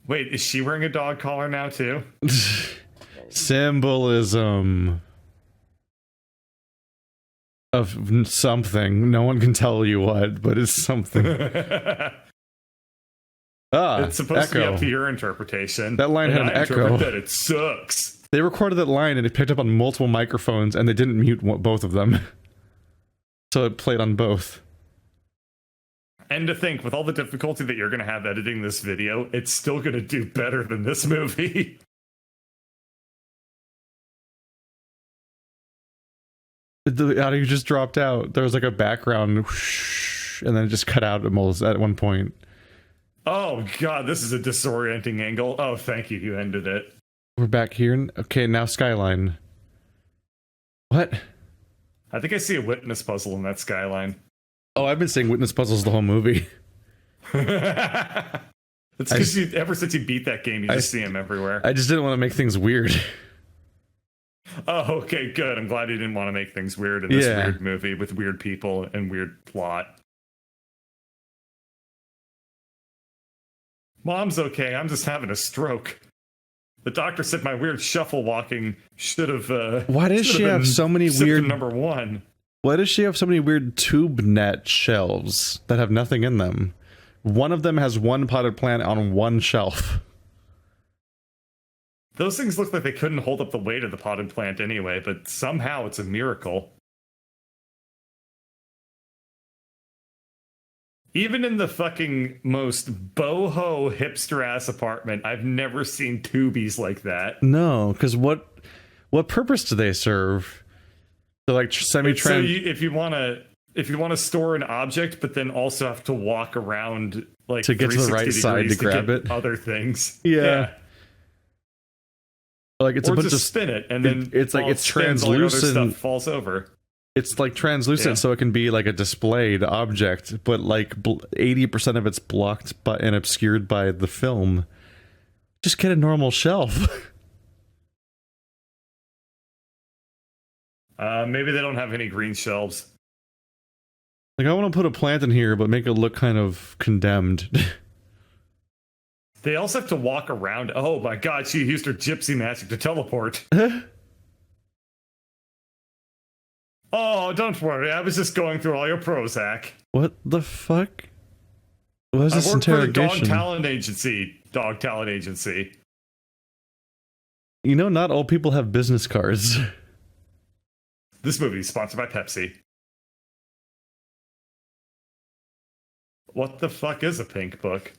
Wait, is she wearing a dog collar now too? Symbolism of something. No one can tell you what, but it's something. It's supposed to be up to your interpretation. That line had an echo. That it sucks. They recorded that line and it picked up on multiple microphones and they didn't mute both of them. So it played on both. And to think, with all the difficulty that you're going to have editing this video, it's still going to do better than this movie. The audio just dropped out. There was like a background whoosh, and then it just cut out at one point. Oh god, this is a disorienting angle. Oh, thank you, you ended it. We're back here. Okay, now skyline. What? I think I see a witness puzzle in that skyline. Oh, I've been saying witness puzzles the whole movie. It's because ever since you beat that game, you just see them everywhere. I just didn't want to make things weird. Oh, okay, good. I'm glad you didn't want to make things weird in this weird movie with weird people and weird plot. Mom's okay. I'm just having a stroke. The doctor said my weird shuffle walking should have. Why does she have so many weird number one? Why does she have so many weird tube net shelves that have nothing in them? One of them has one potted plant on one shelf. Those things look like they couldn't hold up the weight of the potted plant anyway, but somehow it's a miracle. Even in the fucking most boho hipster-ass apartment, I've never seen tubies like that. No, because what purpose do they serve? They're like semi-trans... So if you want to store an object, but then also have to walk around like to get to the right side to grab it, other things. Yeah. Like it's or a bunch just of spin it, and then it's like it's translucent. All stuff falls over. It's like translucent, so it can be like a displayed object, but like 80% of it's blocked by and obscured by the film. Just get a normal shelf. Maybe they don't have any green shelves. Like I want to put a plant in here, but make it look kind of condemned. They also have to walk around. Oh my god, she used her gypsy magic to teleport. Oh, don't worry. I was just going through all your Prozac. What the fuck? What is this I work for the interrogation? Dog talent agency. You know, not all people have business cards. This movie is sponsored by Pepsi. What the fuck is a pink book?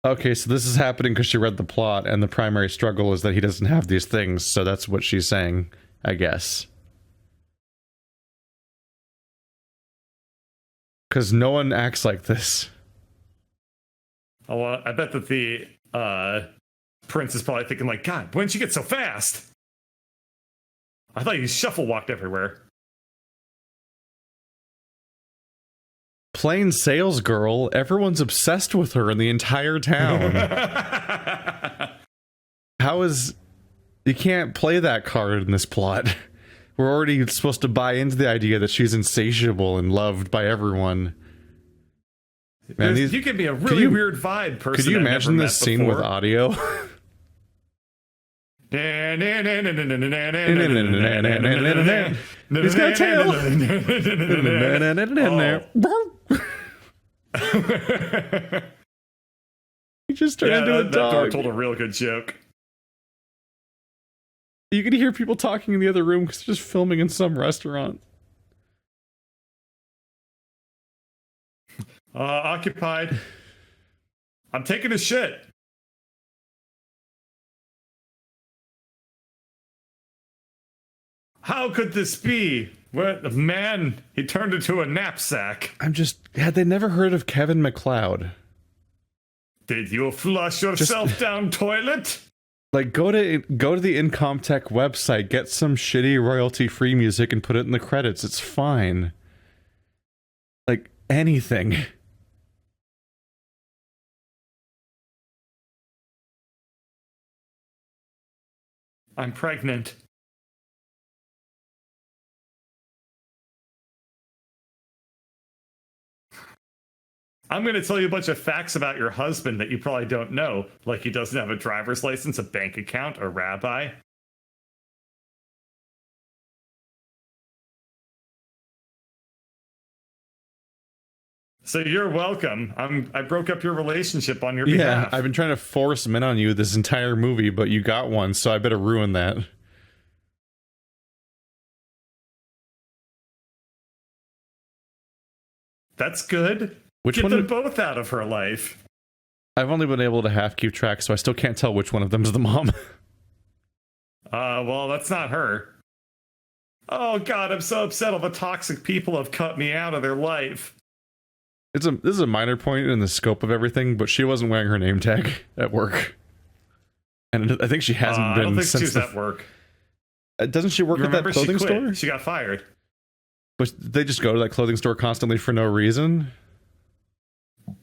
Okay, so this is happening because she read the plot, and the primary struggle is that he doesn't have these things, so that's what she's saying, I guess. Because no one acts like this. Oh, well, I bet that the prince is probably thinking like, God, when did you get so fast? I thought you shuffle walked everywhere. Plain sales girl, everyone's obsessed with her in the entire town. How is... You can't play that card in this plot. We're already supposed to buy into the idea that she's insatiable and loved by everyone. Man, you can be a really weird vibe person. Could you imagine this scene with audio? He's got a tail. He just turned into a dog. That dog told a real good joke. You can hear people talking in the other room because they're just filming in some restaurant. Occupied. I'm taking a shit. How could this be? What, the man, he turned into a knapsack. Had they never heard of Kevin MacLeod? Did you flush yourself down toilet? Like, go to the Incomtech website, get some shitty royalty-free music and put it in the credits. It's fine. Like, anything. I'm pregnant. I'm going to tell you a bunch of facts about your husband that you probably don't know, like he doesn't have a driver's license, a bank account, a rabbi. So you're welcome. I broke up your relationship on your behalf. Yeah, I've been trying to force men on you this entire movie, but you got one, so I better ruin that. That's good. Get them both out of her life. I've only been able to half keep track, so I still can't tell which one of them is the mom. Well, that's not her. Oh, God, I'm so upset all the toxic people have cut me out of their life. This is a minor point in the scope of everything, but she wasn't wearing her name tag at work. And I think she hasn't been I don't think since she's at work. Doesn't she work You at that remember clothing she quit. store? She got fired. But they just go to that clothing store constantly for no reason.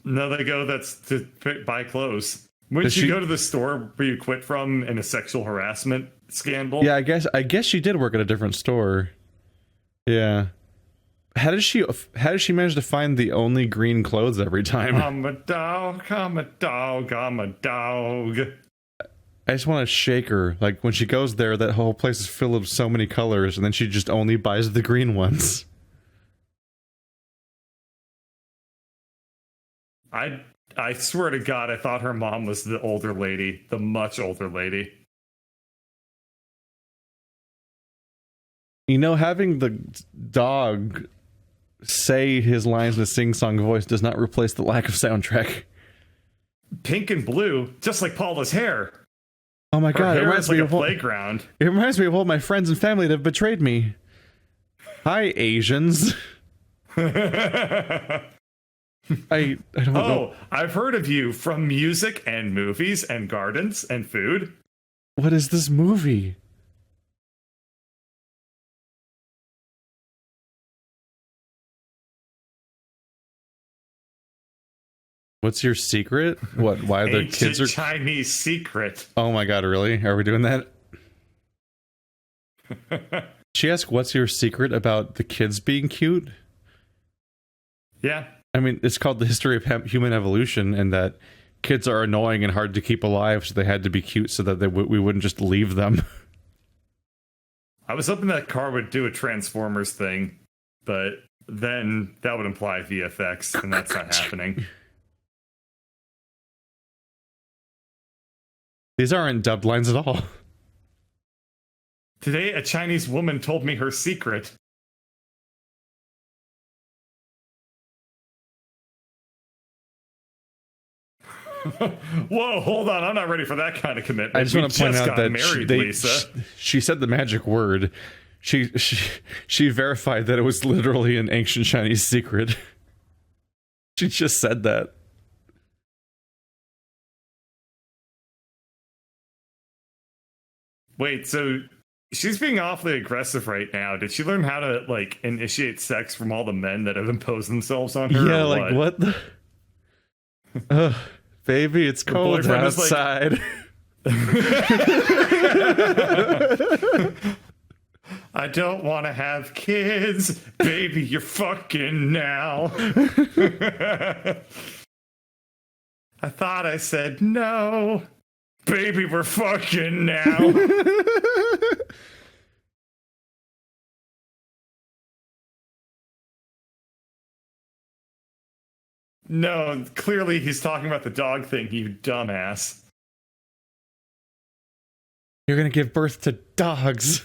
No, they go that's to buy clothes. Wouldn't Does you she- go to the store where you quit from in a sexual harassment scandal? Yeah, I guess she did work at a different store. Yeah. How does she manage to find the only green clothes every time? I'm a dog, I'm a dog, I'm a dog. I just want to shake her. Like when she goes there, that whole place is filled with so many colors, and then she just only buys the green ones. I swear to God, I thought her mom was the older lady, the much older lady. You know, having the dog say his lines in a sing-song voice does not replace the lack of soundtrack. Pink and blue, just like Paula's hair. Oh my Her god, it hair reminds is like me a of all, playground. it reminds me of all my friends and family that have betrayed me. Hi, Asians. I don't know. Oh, I've heard of you from music and movies and gardens and food. What is this movie? What's your secret? What? Why the Ancient kids are? Chinese secret. Oh my god! Really? Are we doing that? She asked, "What's your secret about the kids being cute?" Yeah. I mean, it's called the history of human evolution, and that kids are annoying and hard to keep alive, so they had to be cute so that we wouldn't just leave them. I was hoping that car would do a Transformers thing, but then that would imply VFX, and that's not happening. These aren't dubbed lines at all. Today, a Chinese woman told me her secret. Whoa, hold on. I'm not ready for that kind of commitment. I just want to point out that married, Lisa. She said the magic word. She verified that it was literally an ancient Chinese secret. She just said that. Wait, so she's being awfully aggressive right now. Did she learn how to, like, initiate sex from all the men that have imposed themselves on her? Yeah, or like what the... baby, it's cold boyfriend is like- outside. I don't want to have kids. Baby, you're fucking now. I thought I said no. Baby, we're fucking now. No, clearly he's talking about the dog thing, you dumbass. You're gonna give birth to dogs.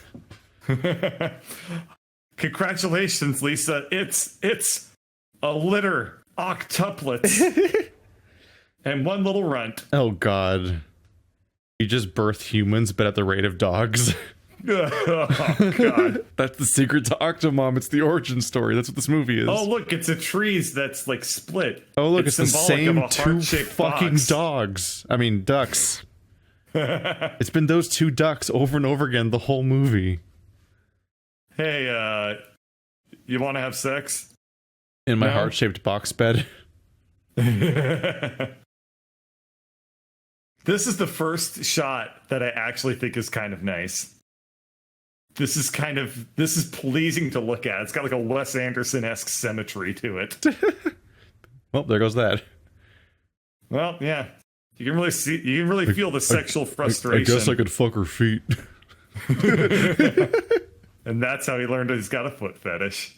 Congratulations, Lisa. It's a litter, octuplets, and one little runt. Oh god. You just birth humans, but at the rate of dogs. Oh god. That's the secret to Octomom. It's the origin story. That's what this movie is. Oh look, it's a trees that's like split. Oh, look, it's the symbolic of same a two heart-shaped fucking box. dogs. I mean, ducks. It's been those two ducks over and over again the whole movie. Hey, you want to have sex? In my No. heart-shaped box bed. This is the first shot that I actually think is kind of nice. This is pleasing to look at. It's got like a Wes Anderson-esque symmetry to it. Well, there goes that. Well, yeah. You can really feel the sexual frustration. I guess I could fuck her feet. And that's how he learned he's got a foot fetish.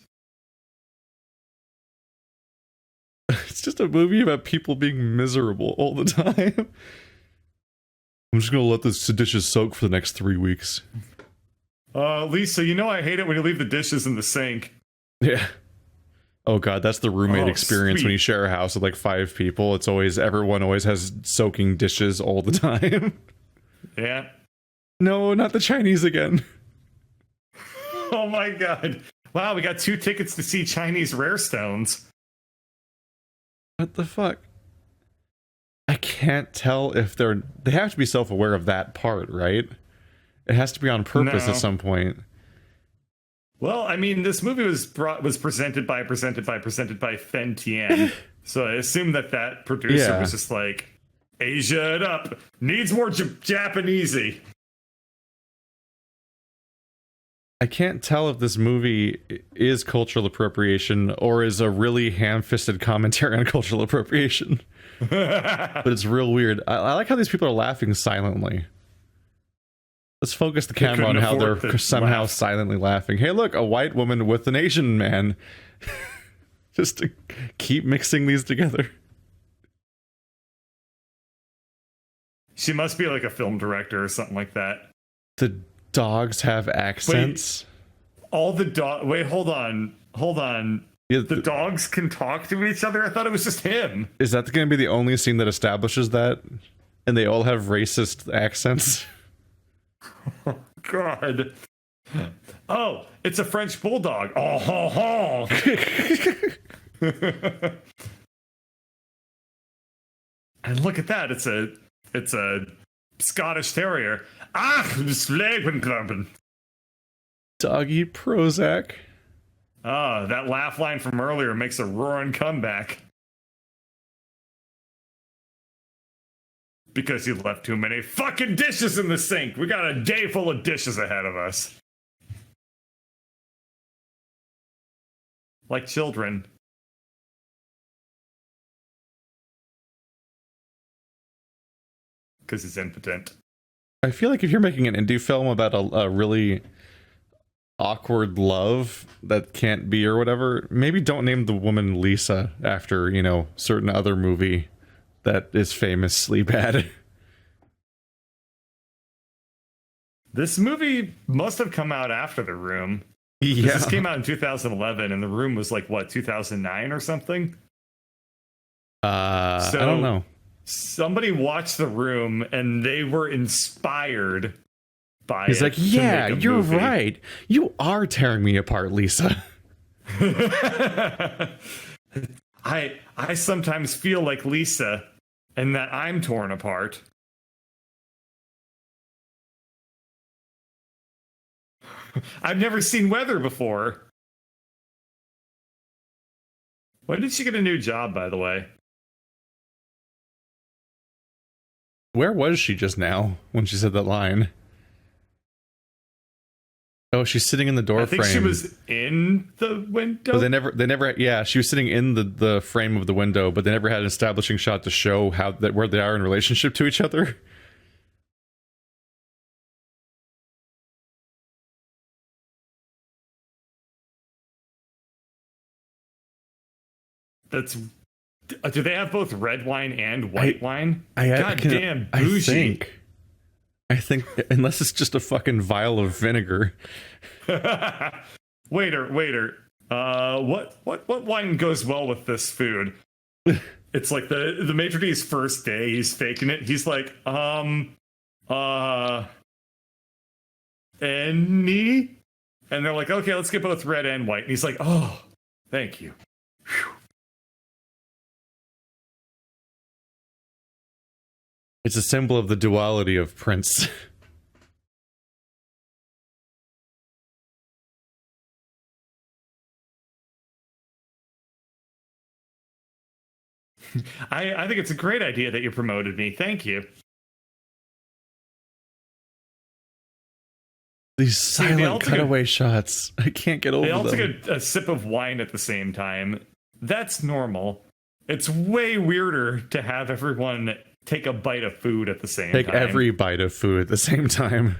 It's just a movie about people being miserable all the time. I'm just gonna let this dishes soak for the next 3 weeks. Lisa, you know I hate it when you leave the dishes in the sink. Yeah. Oh god, that's the roommate Oh, experience sweet. when you share a house with like 5 people. It's always, everyone always has soaking dishes all the time. Yeah. No, not the Chinese again. Oh my god. Wow, we got 2 tickets to see Chinese rare stones. What the fuck? I can't tell if they have to be self-aware of that part, right? It has to be on purpose No. at some point. Well, I mean, this movie was presented by Fen Tien, so I assume that producer was just like, Asia it up, needs more Japanesey. I can't tell if this movie is cultural appropriation or is a really ham-fisted commentary on cultural appropriation. But it's real weird. I like how these people are laughing silently. Let's focus the camera on how they're somehow silently laughing. Hey, look, a white woman with an Asian man. Just to keep mixing these together. She must be like a film director or something like that. The dogs have accents. Wait, hold on. Yeah, the dogs can talk to each other? I thought it was just him. Is that going to be the only scene that establishes that? And they all have racist accents? Oh, God. Oh, it's a French bulldog. Oh, ho, ho. And look at that. It's a Scottish Terrier. Dog eat Prozac. Oh, that laugh line from earlier makes a roaring comeback. Because you left too many fucking dishes in the sink. We got a day full of dishes ahead of us. Like children. Because he's impotent. I feel like if you're making an indie film about a really awkward love that can't be or whatever, maybe don't name the woman Lisa after, certain other movie that is famously bad. This movie must have come out after The Room. Yeah. This came out in 2011 and The Room was like, what, 2009 or something? I don't know. Somebody watched The Room and they were inspired by He's it. like, yeah, you're movie. right. You are tearing me apart, Lisa. I sometimes feel like Lisa and that I'm torn apart. I've never seen Weather before. When did she get a new job, by the way? Where was she just now when she said that line? Oh, she's sitting in the door frame. I think she was in the window. But they never, yeah, she was sitting in the frame of the window, but they never had an establishing shot to show where they are in relationship to each other. Do they have both red wine and white wine? God damn bougie. I think unless it's just a fucking vial of vinegar. Waiter. What wine goes well with this food? It's like the maitre d's first day. He's faking it. He's like, any? And they're like, okay, let's get both red and white. And he's like, oh, thank you. Whew. It's a symbol of the duality of Prince. I think it's a great idea that you promoted me. Thank you. These silent cutaway shots. I can't get over them. They all took a sip of wine at the same time. That's normal. It's way weirder to have everyone take a bite of food at the same time. Take every bite of food at the same time.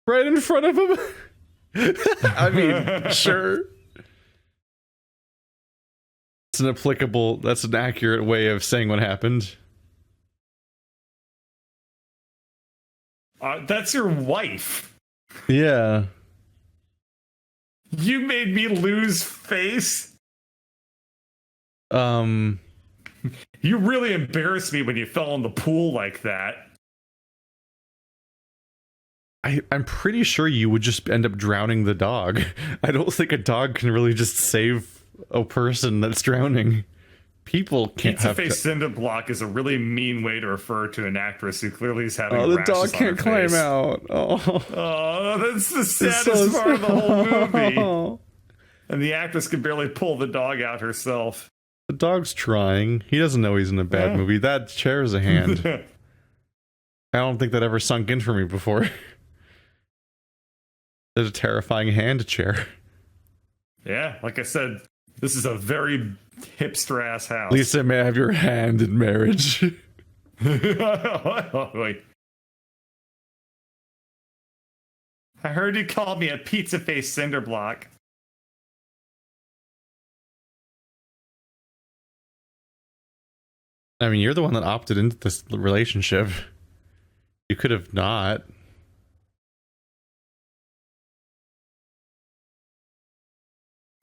Right in front of him? I mean, sure. That's an accurate way of saying what happened. That's your wife. Yeah. You made me lose face. You really embarrassed me when you fell in the pool like that. I'm pretty sure you would just end up drowning the dog. I don't think a dog can really just save a person that's drowning. People can't Pizza have. face cinder block is a really mean way to refer to an actress who clearly is having Oh, the rashes dog on can't her climb face. out. Oh, Oh, that's the it's saddest part of the whole movie. Oh. And the actress can barely pull the dog out herself. The dog's trying. He doesn't know he's in a bad movie. That chair's a hand. I don't think that ever sunk in for me before. There's a terrifying hand chair. Yeah, like I said, this is a very hipster ass house. Lisa, may I have your hand in marriage? Wait. I heard you called me a pizza face cinder block. I mean, you're the one that opted into this relationship. You could have not.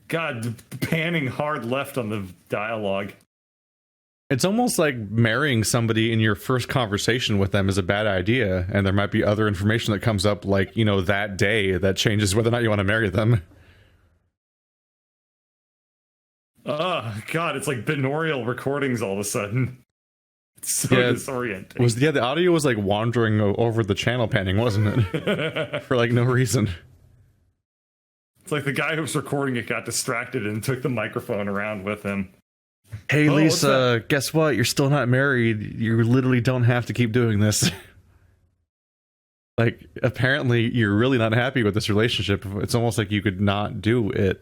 God, panning hard left on the dialogue. It's almost like marrying somebody in your first conversation with them is a bad idea, and there might be other information that comes up, like, you know, that day that changes whether or not you want to marry them. Oh, God, it's like binaural recordings all of a sudden. It's so disorienting. The audio was like wandering over the channel panning, wasn't it? For like no reason. It's like the guy who was recording it got distracted and took the microphone around with him. Hey, Oh, Lisa, guess what? You're still not married. You literally don't have to keep doing this. Like, apparently, you're really not happy with this relationship. It's almost like you could not do it.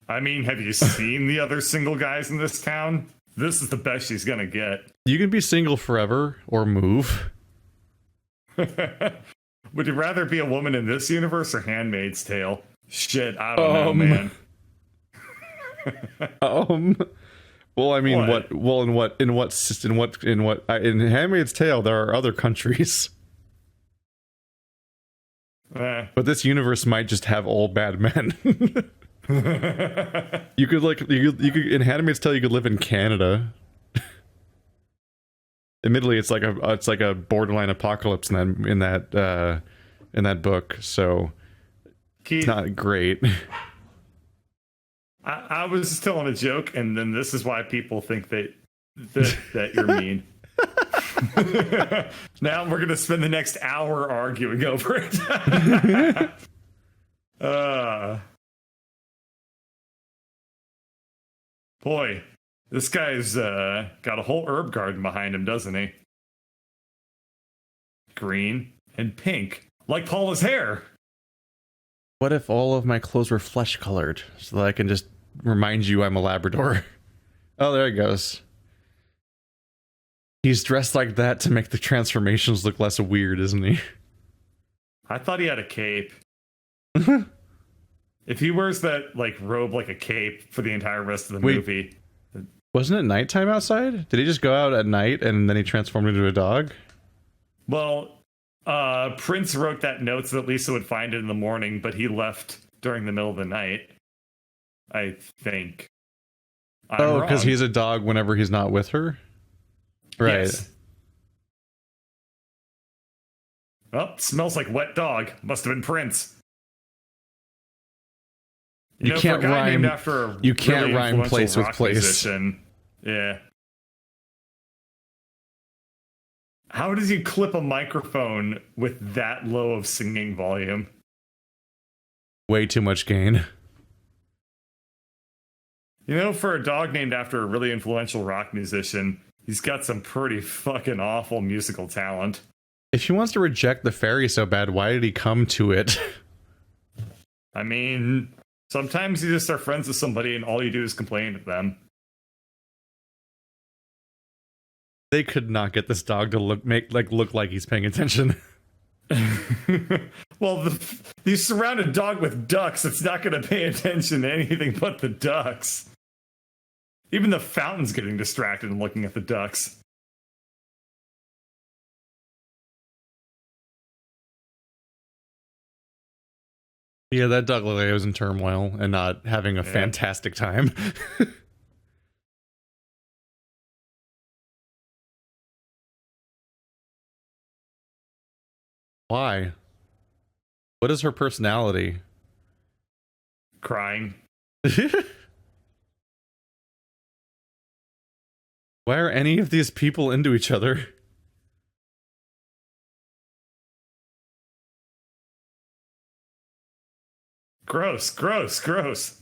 I mean, have you seen the other single guys in this town? This is the best she's gonna get. You can be single forever or move. Would you rather be a woman in this universe or Handmaid's Tale? Shit, I don't know, man. Well, I mean, What? in Handmaid's Tale, there are other countries. But this universe might just have all bad men. You could in Handmaid's Tale you could live in Canada. Admittedly, it's like a borderline apocalypse in that book, so Keith, it's not great. I was just telling a joke, and then this is why people think that you're mean. Now we're gonna spend the next hour arguing over it. Boy, this guy's got a whole herb garden behind him, doesn't he? Green and pink, like Paula's hair. What if all of my clothes were flesh colored so that I can just remind you I'm a Labrador? Oh, there he goes. He's dressed like that to make the transformations look less weird, isn't he? I thought he had a cape. If he wears that like robe like a cape for the entire rest of the movie. Wasn't it nighttime outside? Did he just go out at night and then he transformed into a dog? Well, Prince wrote that note so that Lisa would find it in the morning, but he left during the middle of the night. I think. Because he's a dog whenever he's not with her? Right. Yes. Oh, smells like wet dog. Must have been Prince. You know, can't for a guy rhyme. named after a You can't really rhyme influential place with rock place. musician. Yeah. How does he clip a microphone with that low of singing volume? Way too much gain. You know, for a dog named after a really influential rock musician, he's got some pretty fucking awful musical talent. If he wants to reject the fairy so bad, why did he come to it? I mean, sometimes you just are friends with somebody and all you do is complain to them. They could not get this dog to look like he's paying attention. Well, you surround a dog with ducks, it's not going to pay attention to anything but the ducks. Even the fountain's getting distracted and looking at the ducks. Yeah, that dog looked like it was in turmoil and not having a fantastic time. Why? What is her personality? Crying. Why are any of these people into each other? Gross, gross, gross.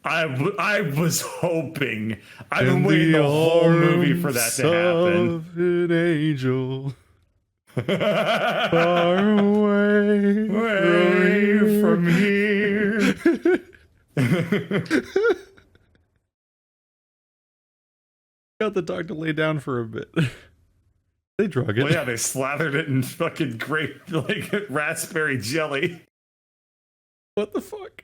I was hoping. I've been waiting the whole movie for that to happen. An angel. Far away from here. Got the dog to lay down for a bit. They drug it. Well, yeah, they slathered it in fucking grape, like raspberry jelly. What the fuck?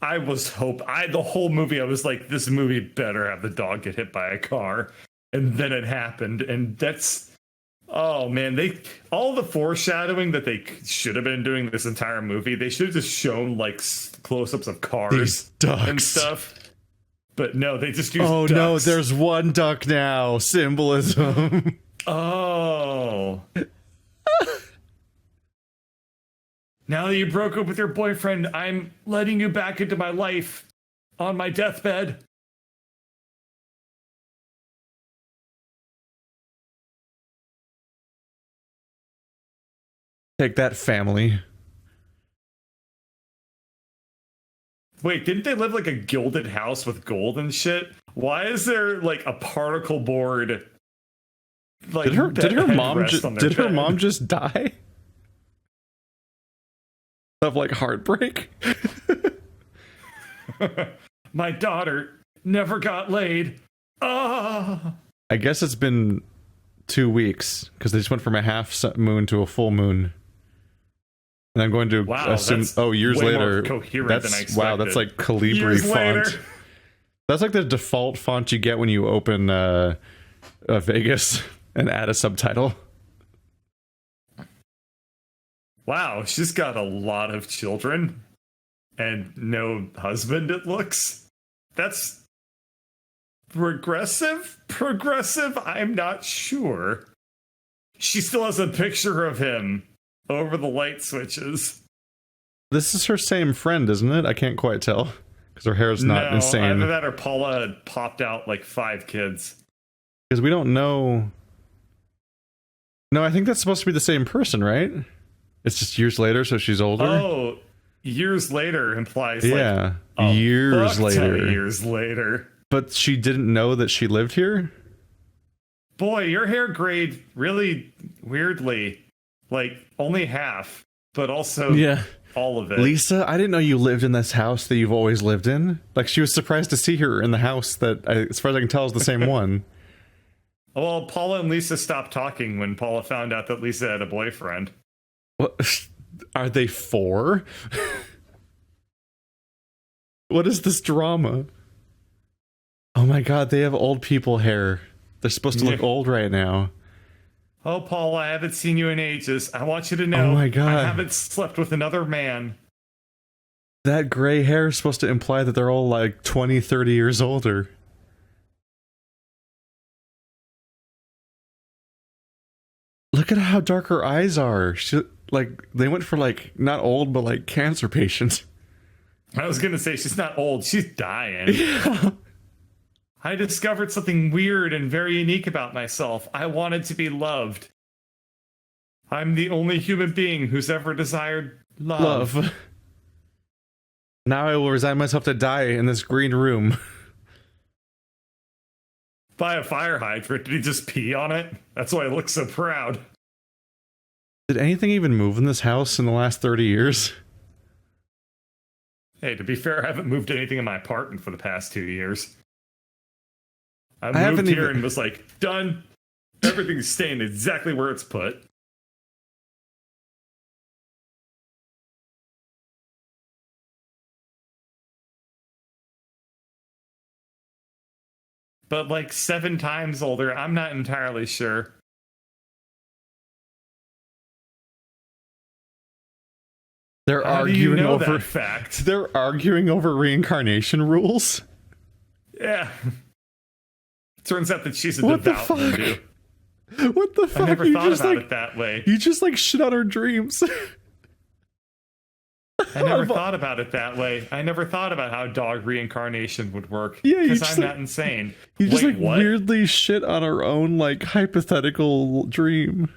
I was the whole movie, I was like, this movie better have the dog get hit by a car. And then it happened. And that's, oh man, all the foreshadowing that they should have been doing this entire movie, they should have just shown like close-ups of cars and stuff. But no, they just used ducks. No, there's one duck now. Symbolism. Oh. Now that you broke up with your boyfriend, I'm letting you back into my life on my deathbed. Take that, family. Wait, didn't they live like a gilded house with gold and shit? Why is there like a particle board? Like, did her mom just die? Of like heartbreak? My daughter never got laid. Ah. I guess it's been 2 weeks because they just went from a half moon to a full moon. And I'm going to assume, years way later. More coherent than I expected. Wow, that's like Calibri years font. Later. That's like the default font you get when you open Vegas and add a subtitle. Wow, she's got a lot of children and no husband, it looks. That's progressive? Progressive? I'm not sure. She still has a picture of him over the light switches. This is her same friend, isn't it? I can't quite tell because her hair's not insane. Either that or Paula had popped out like 5 kids. Because we don't know. No, I think that's supposed to be the same person, right? It's just years later, so she's older. Oh, years later implies years later. Years later. But she didn't know that she lived here? Boy, your hair grade really weirdly, like only half, but also all of it. Lisa, I didn't know you lived in this house that you've always lived in. Like, she was surprised to see her in the house that, as far as I can tell, is the same one. Well, Paula and Lisa stopped talking when Paula found out that Lisa had a boyfriend. What? Are they 4? What is this drama? Oh my god, they have old people hair. They're supposed to look old right now. Oh, Paula, I haven't seen you in ages. I want you to know, oh my god, I haven't slept with another man. That gray hair is supposed to imply that they're all like 20, 30 years older. Look at how dark her eyes are. They went for like, not old, but like cancer patients. I was going to say, she's not old. She's dying. Yeah. I discovered something weird and very unique about myself. I wanted to be loved. I'm the only human being who's ever desired love. Now I will resign myself to die in this green room. By a fire hydrant. Did he just pee on it? That's why I look so proud. Did anything even move in this house in the last 30 years? Hey, to be fair, I haven't moved anything in my apartment for the past 2 years. I moved here and was like, done. Everything's staying exactly where it's put. But like 7 times older, I'm not entirely sure. They're How arguing do you know over that fact. They're arguing over reincarnation rules. Yeah. Turns out that she's a devout Hindu. What the fuck? I never thought about it that way. You just like shit on her dreams. I never thought about it that way. I never thought about how dog reincarnation would work. Yeah, because I'm not insane. You just Wait, like what? weirdly shit on our own like hypothetical dream.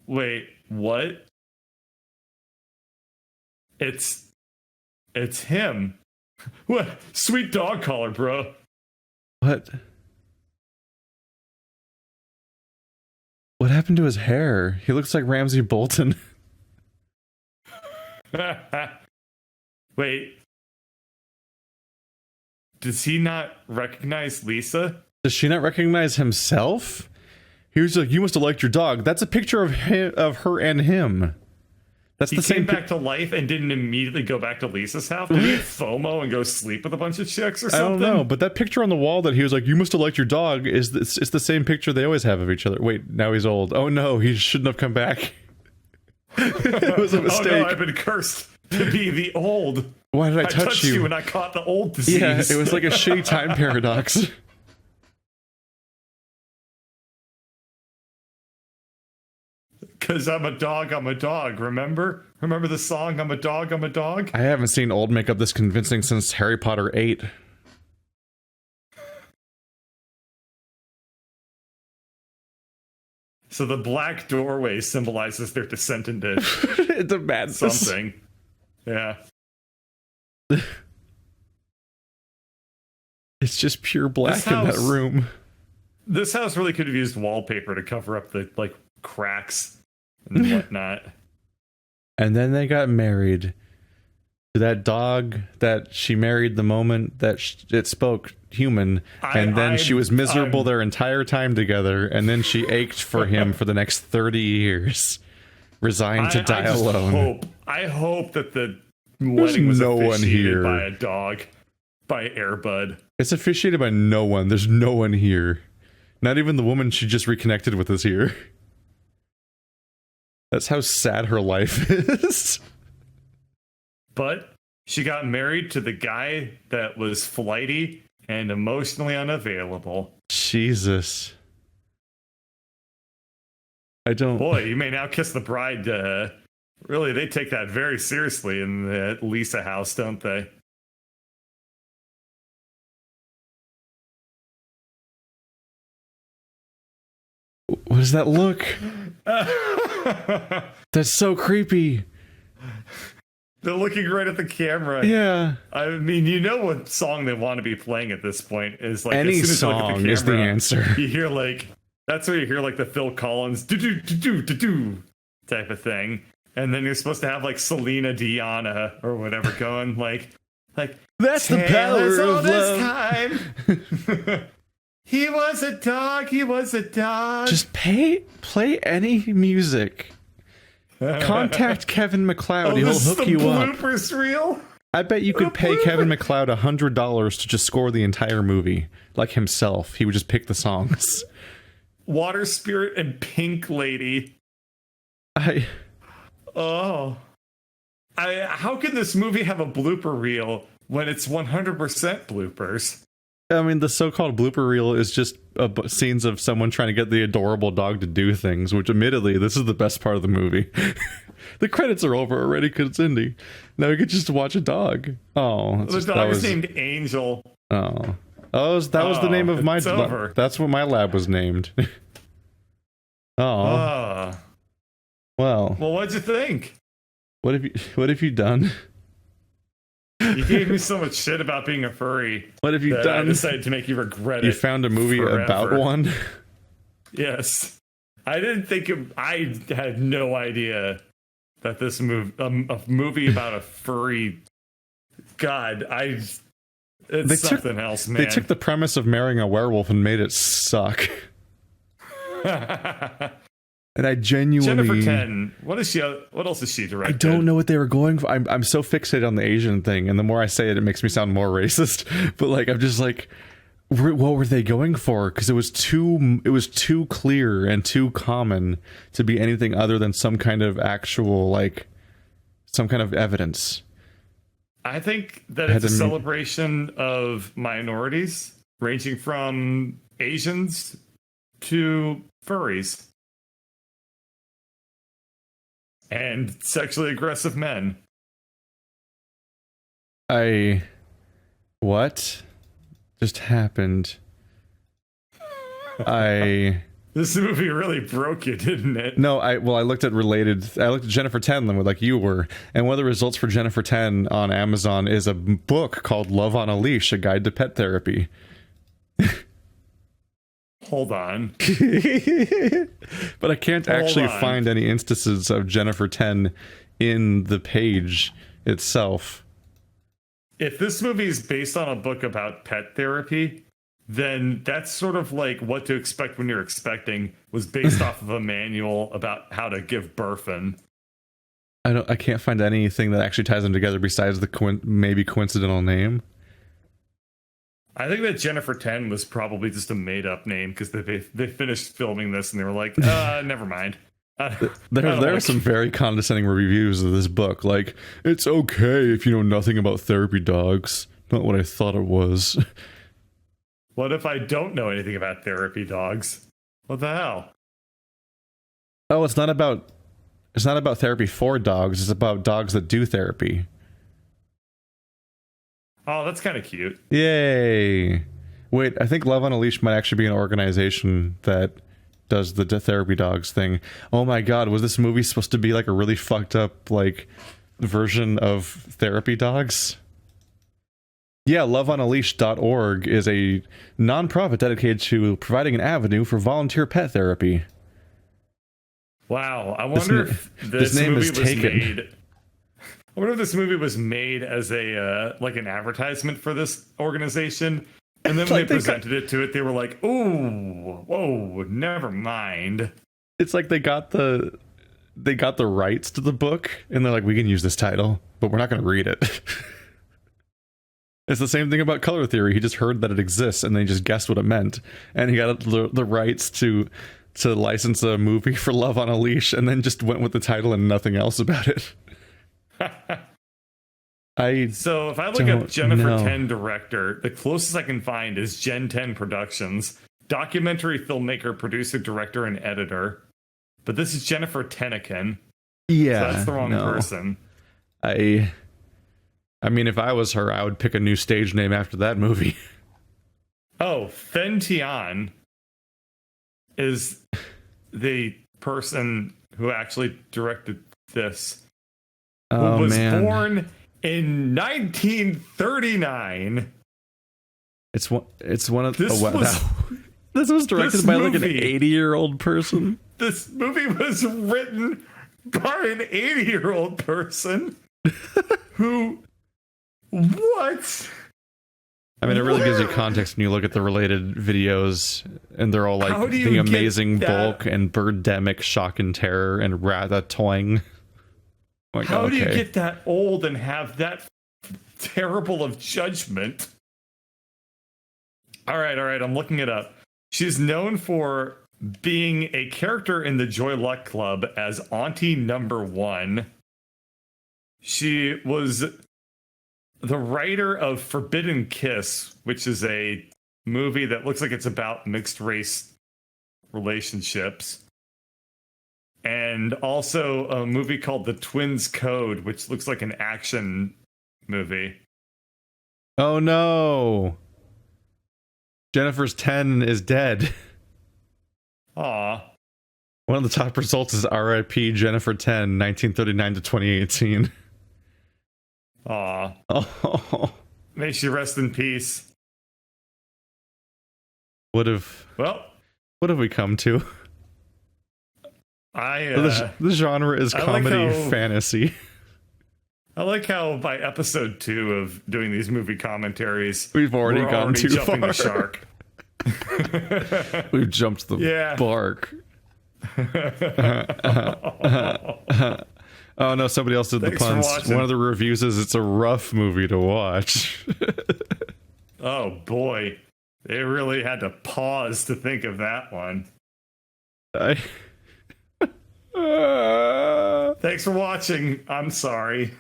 Wait, what? It's him. What? Sweet dog collar, bro. What? What happened to his hair? He looks like Ramsay Bolton. Wait. Does he not recognize Lisa? Does she not recognize himself? He was like, "You must have liked your dog." That's a picture of him, of her and him. That's He the same. came back to life and didn't immediately go back to Lisa's house. Did he have FOMO and go sleep with a bunch of chicks or something? I don't know, but that picture on the wall that he was like, "You must have liked your dog," it's the same picture they always have of each other. Wait, now he's old. Oh no, he shouldn't have come back. It was a mistake. Oh no, I've been cursed to be the old. Why did I I touch touched you? you and I caught the old disease. Yeah, it was like a shitty time paradox. Because I'm a dog, remember? Remember the song, I'm a dog, I'm a dog? I haven't seen old makeup this convincing since Harry Potter 8. So the black doorway symbolizes their descent into The madness. something. Yeah. It's just pure black in that house- room. This house really could have used wallpaper to cover up the, like, cracks and whatnot. And then they got married to that dog that she married the moment that it spoke human. And then she was miserable their entire time together. And then she ached for him for the next 30 years. Resigned to die alone. I hope that the wedding was no one officiated here. by a dog. By Airbud. It's officiated by no one. There's no one here. Not even the woman she just reconnected with is here. That's how sad her life is. But she got married to the guy that was flighty and emotionally unavailable. Jesus. I don't... Boy, you may now kiss the bride. Really, they take that very seriously in the Lisa house, don't they? What does that look? That's so creepy. They're looking right at the camera. Yeah. I mean, you know what song they want to be playing at this point is like Any as soon as you look at song the is the camera, answer. You hear like that's where you hear like the Phil Collins do do do do do do type of thing, and then you're supposed to have like Selena Diana or whatever going like That's the power all of this love. time. He was a dog. He was a dog. Just play any music. Contact Kevin MacLeod. He'll this is hook the you up. bloopers reel. I bet you could pay Kevin MacLeod $100 to just score the entire movie, like himself. He would just pick the songs. Water Spirit and Pink Lady. How can this movie have a blooper reel when it's 100% bloopers? I mean, the so-called blooper reel is just scenes of someone trying to get the adorable dog to do things, which admittedly, this is the best part of the movie. The credits are over already because it's indie. Now we could just watch a dog. Oh, The dog is named Angel. that was the name of my it's over. That's what my lab was named. Well, Well, what'd you think? what have you done? You gave me so much shit about being a furry. What have you that done? I decided to make you regret it. You found a movie forever. about one? Yes. I didn't think I had no idea that this a movie about a furry. God, it's something else, man. They took the premise of marrying a werewolf and made it suck. And I genuinely... Jennifer Ten. What else is she directed? I don't know what they were going for. I'm so fixated on the Asian thing, and the more I say it, it makes me sound more racist. But like, I'm just like, what were they going for? Because it was too clear and too common to be anything other than some kind of actual, like, some kind of evidence. I think that it's a celebration of minorities, ranging from Asians to furries. And sexually aggressive men. What just happened? This movie really broke you, didn't it? No, I looked at Jennifer Ten like you were, and one of the results for Jennifer 10 on Amazon is a book called Love on a Leash: A Guide to Pet Therapy. Hold on. But I can't actually find any instances of Jennifer 10 in the page itself. If this movie is based on a book about pet therapy, then that's sort of like What to Expect When You're Expecting was based off of a manual about how to give birth in. I can't find anything that actually ties them together besides the maybe coincidental name. I think that Jennifer 10 was probably just a made-up name because they finished filming this and they were like, never mind. There are some very condescending reviews of this book, like, it's okay if you know nothing about therapy dogs. Not what I thought it was. What if I don't know anything about therapy dogs? What the hell? Oh, it's not about therapy for dogs, it's about dogs that do therapy. Oh, that's kind of cute. Yay. Wait, I think Love on a Leash might actually be an organization that does the therapy dogs thing. Oh my god, was this movie supposed to be like a really fucked up like version of therapy dogs? Yeah, loveonaleash.org is a nonprofit dedicated to providing an avenue for volunteer pet therapy. Wow, I wonder if this name movie is was taken. made. I wonder if this movie was made as a like an advertisement for this organization, and then when Like they presented it to it, they were like, "Ooh, whoa, never mind." It's like they got the rights to the book, and they're like, we can use this title, but we're not going to read it. It's the same thing about color theory. He just heard that it exists, and then he just guessed what it meant, and he got the rights to license a movie for Love on a Leash, and then just went with the title and nothing else about it. So if I look up Jennifer 10 director, the closest I can find is Gen 10 Productions, documentary filmmaker, producer, director, and editor. But this is Jennifer Tennican. Yeah, so that's the wrong person. I mean, if I was her, I would pick a new stage name after that movie. Oh, Fen Tian is the person who actually directed this. Who was born in 1939. It's one of this was directed by like an 80-year-old person. This movie was written by an 80-year-old person who what? I mean, it really gives you context when you look at the related videos, and they're all like The Amazing Bulk and Birdemic, Shock and Terror, and Ratatouille. Like, how do you get that old and have that terrible of judgment? All right, I'm looking it up. She's known for being a character in the Joy Luck Club as Auntie Number 1. She was the writer of Forbidden Kiss, which is a movie that looks like it's about mixed race relationships. And also a movie called The Twins Code, which looks like an action movie. Oh no! Jennifer's 10 is dead. Aw. One of the top results is R.I.P. Jennifer 10, 1939 to 2018. Aw. Oh. May she rest in peace. What have we come to? The genre is comedy fantasy. I like how by episode 2 of doing these movie commentaries, we've already gone too jumping far. The shark. We've jumped the bark. Oh no, somebody else did the puns. One of the reviews is it's a rough movie to watch. Oh boy. They really had to pause to think of that one. Thanks for watching. I'm sorry.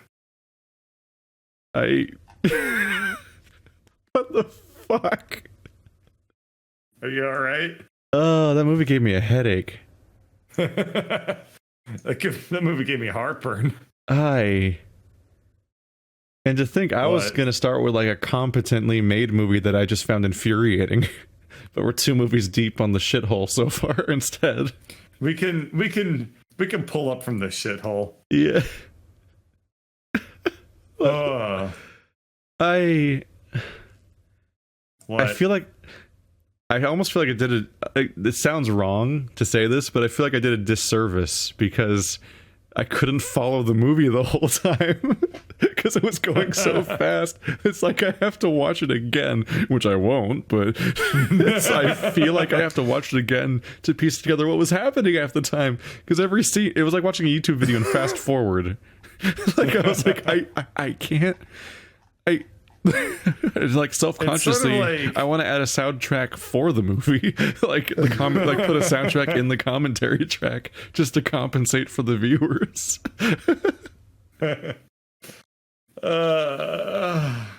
What the fuck? Are you alright? Oh, that movie gave me a headache. That movie gave me heartburn. And to think I was What? going to start with like a competently made movie that I just found infuriating. But we're 2 movies deep on the shithole so far instead. We can pull up from this shithole. Yeah. What? I feel like I almost feel like I did it sounds wrong to say this, but I feel like I did a disservice because I couldn't follow the movie the whole time because it was going so fast. It's like I have to watch it again, which I won't, but I feel like I have to watch it again to piece together what was happening half the time, because every scene, it was like watching a YouTube video and fast forward. Like I was like, I can't. It's like self-consciously, It's sort of like, I want to add a soundtrack for the movie, like put a soundtrack in the commentary track just to compensate for the viewers.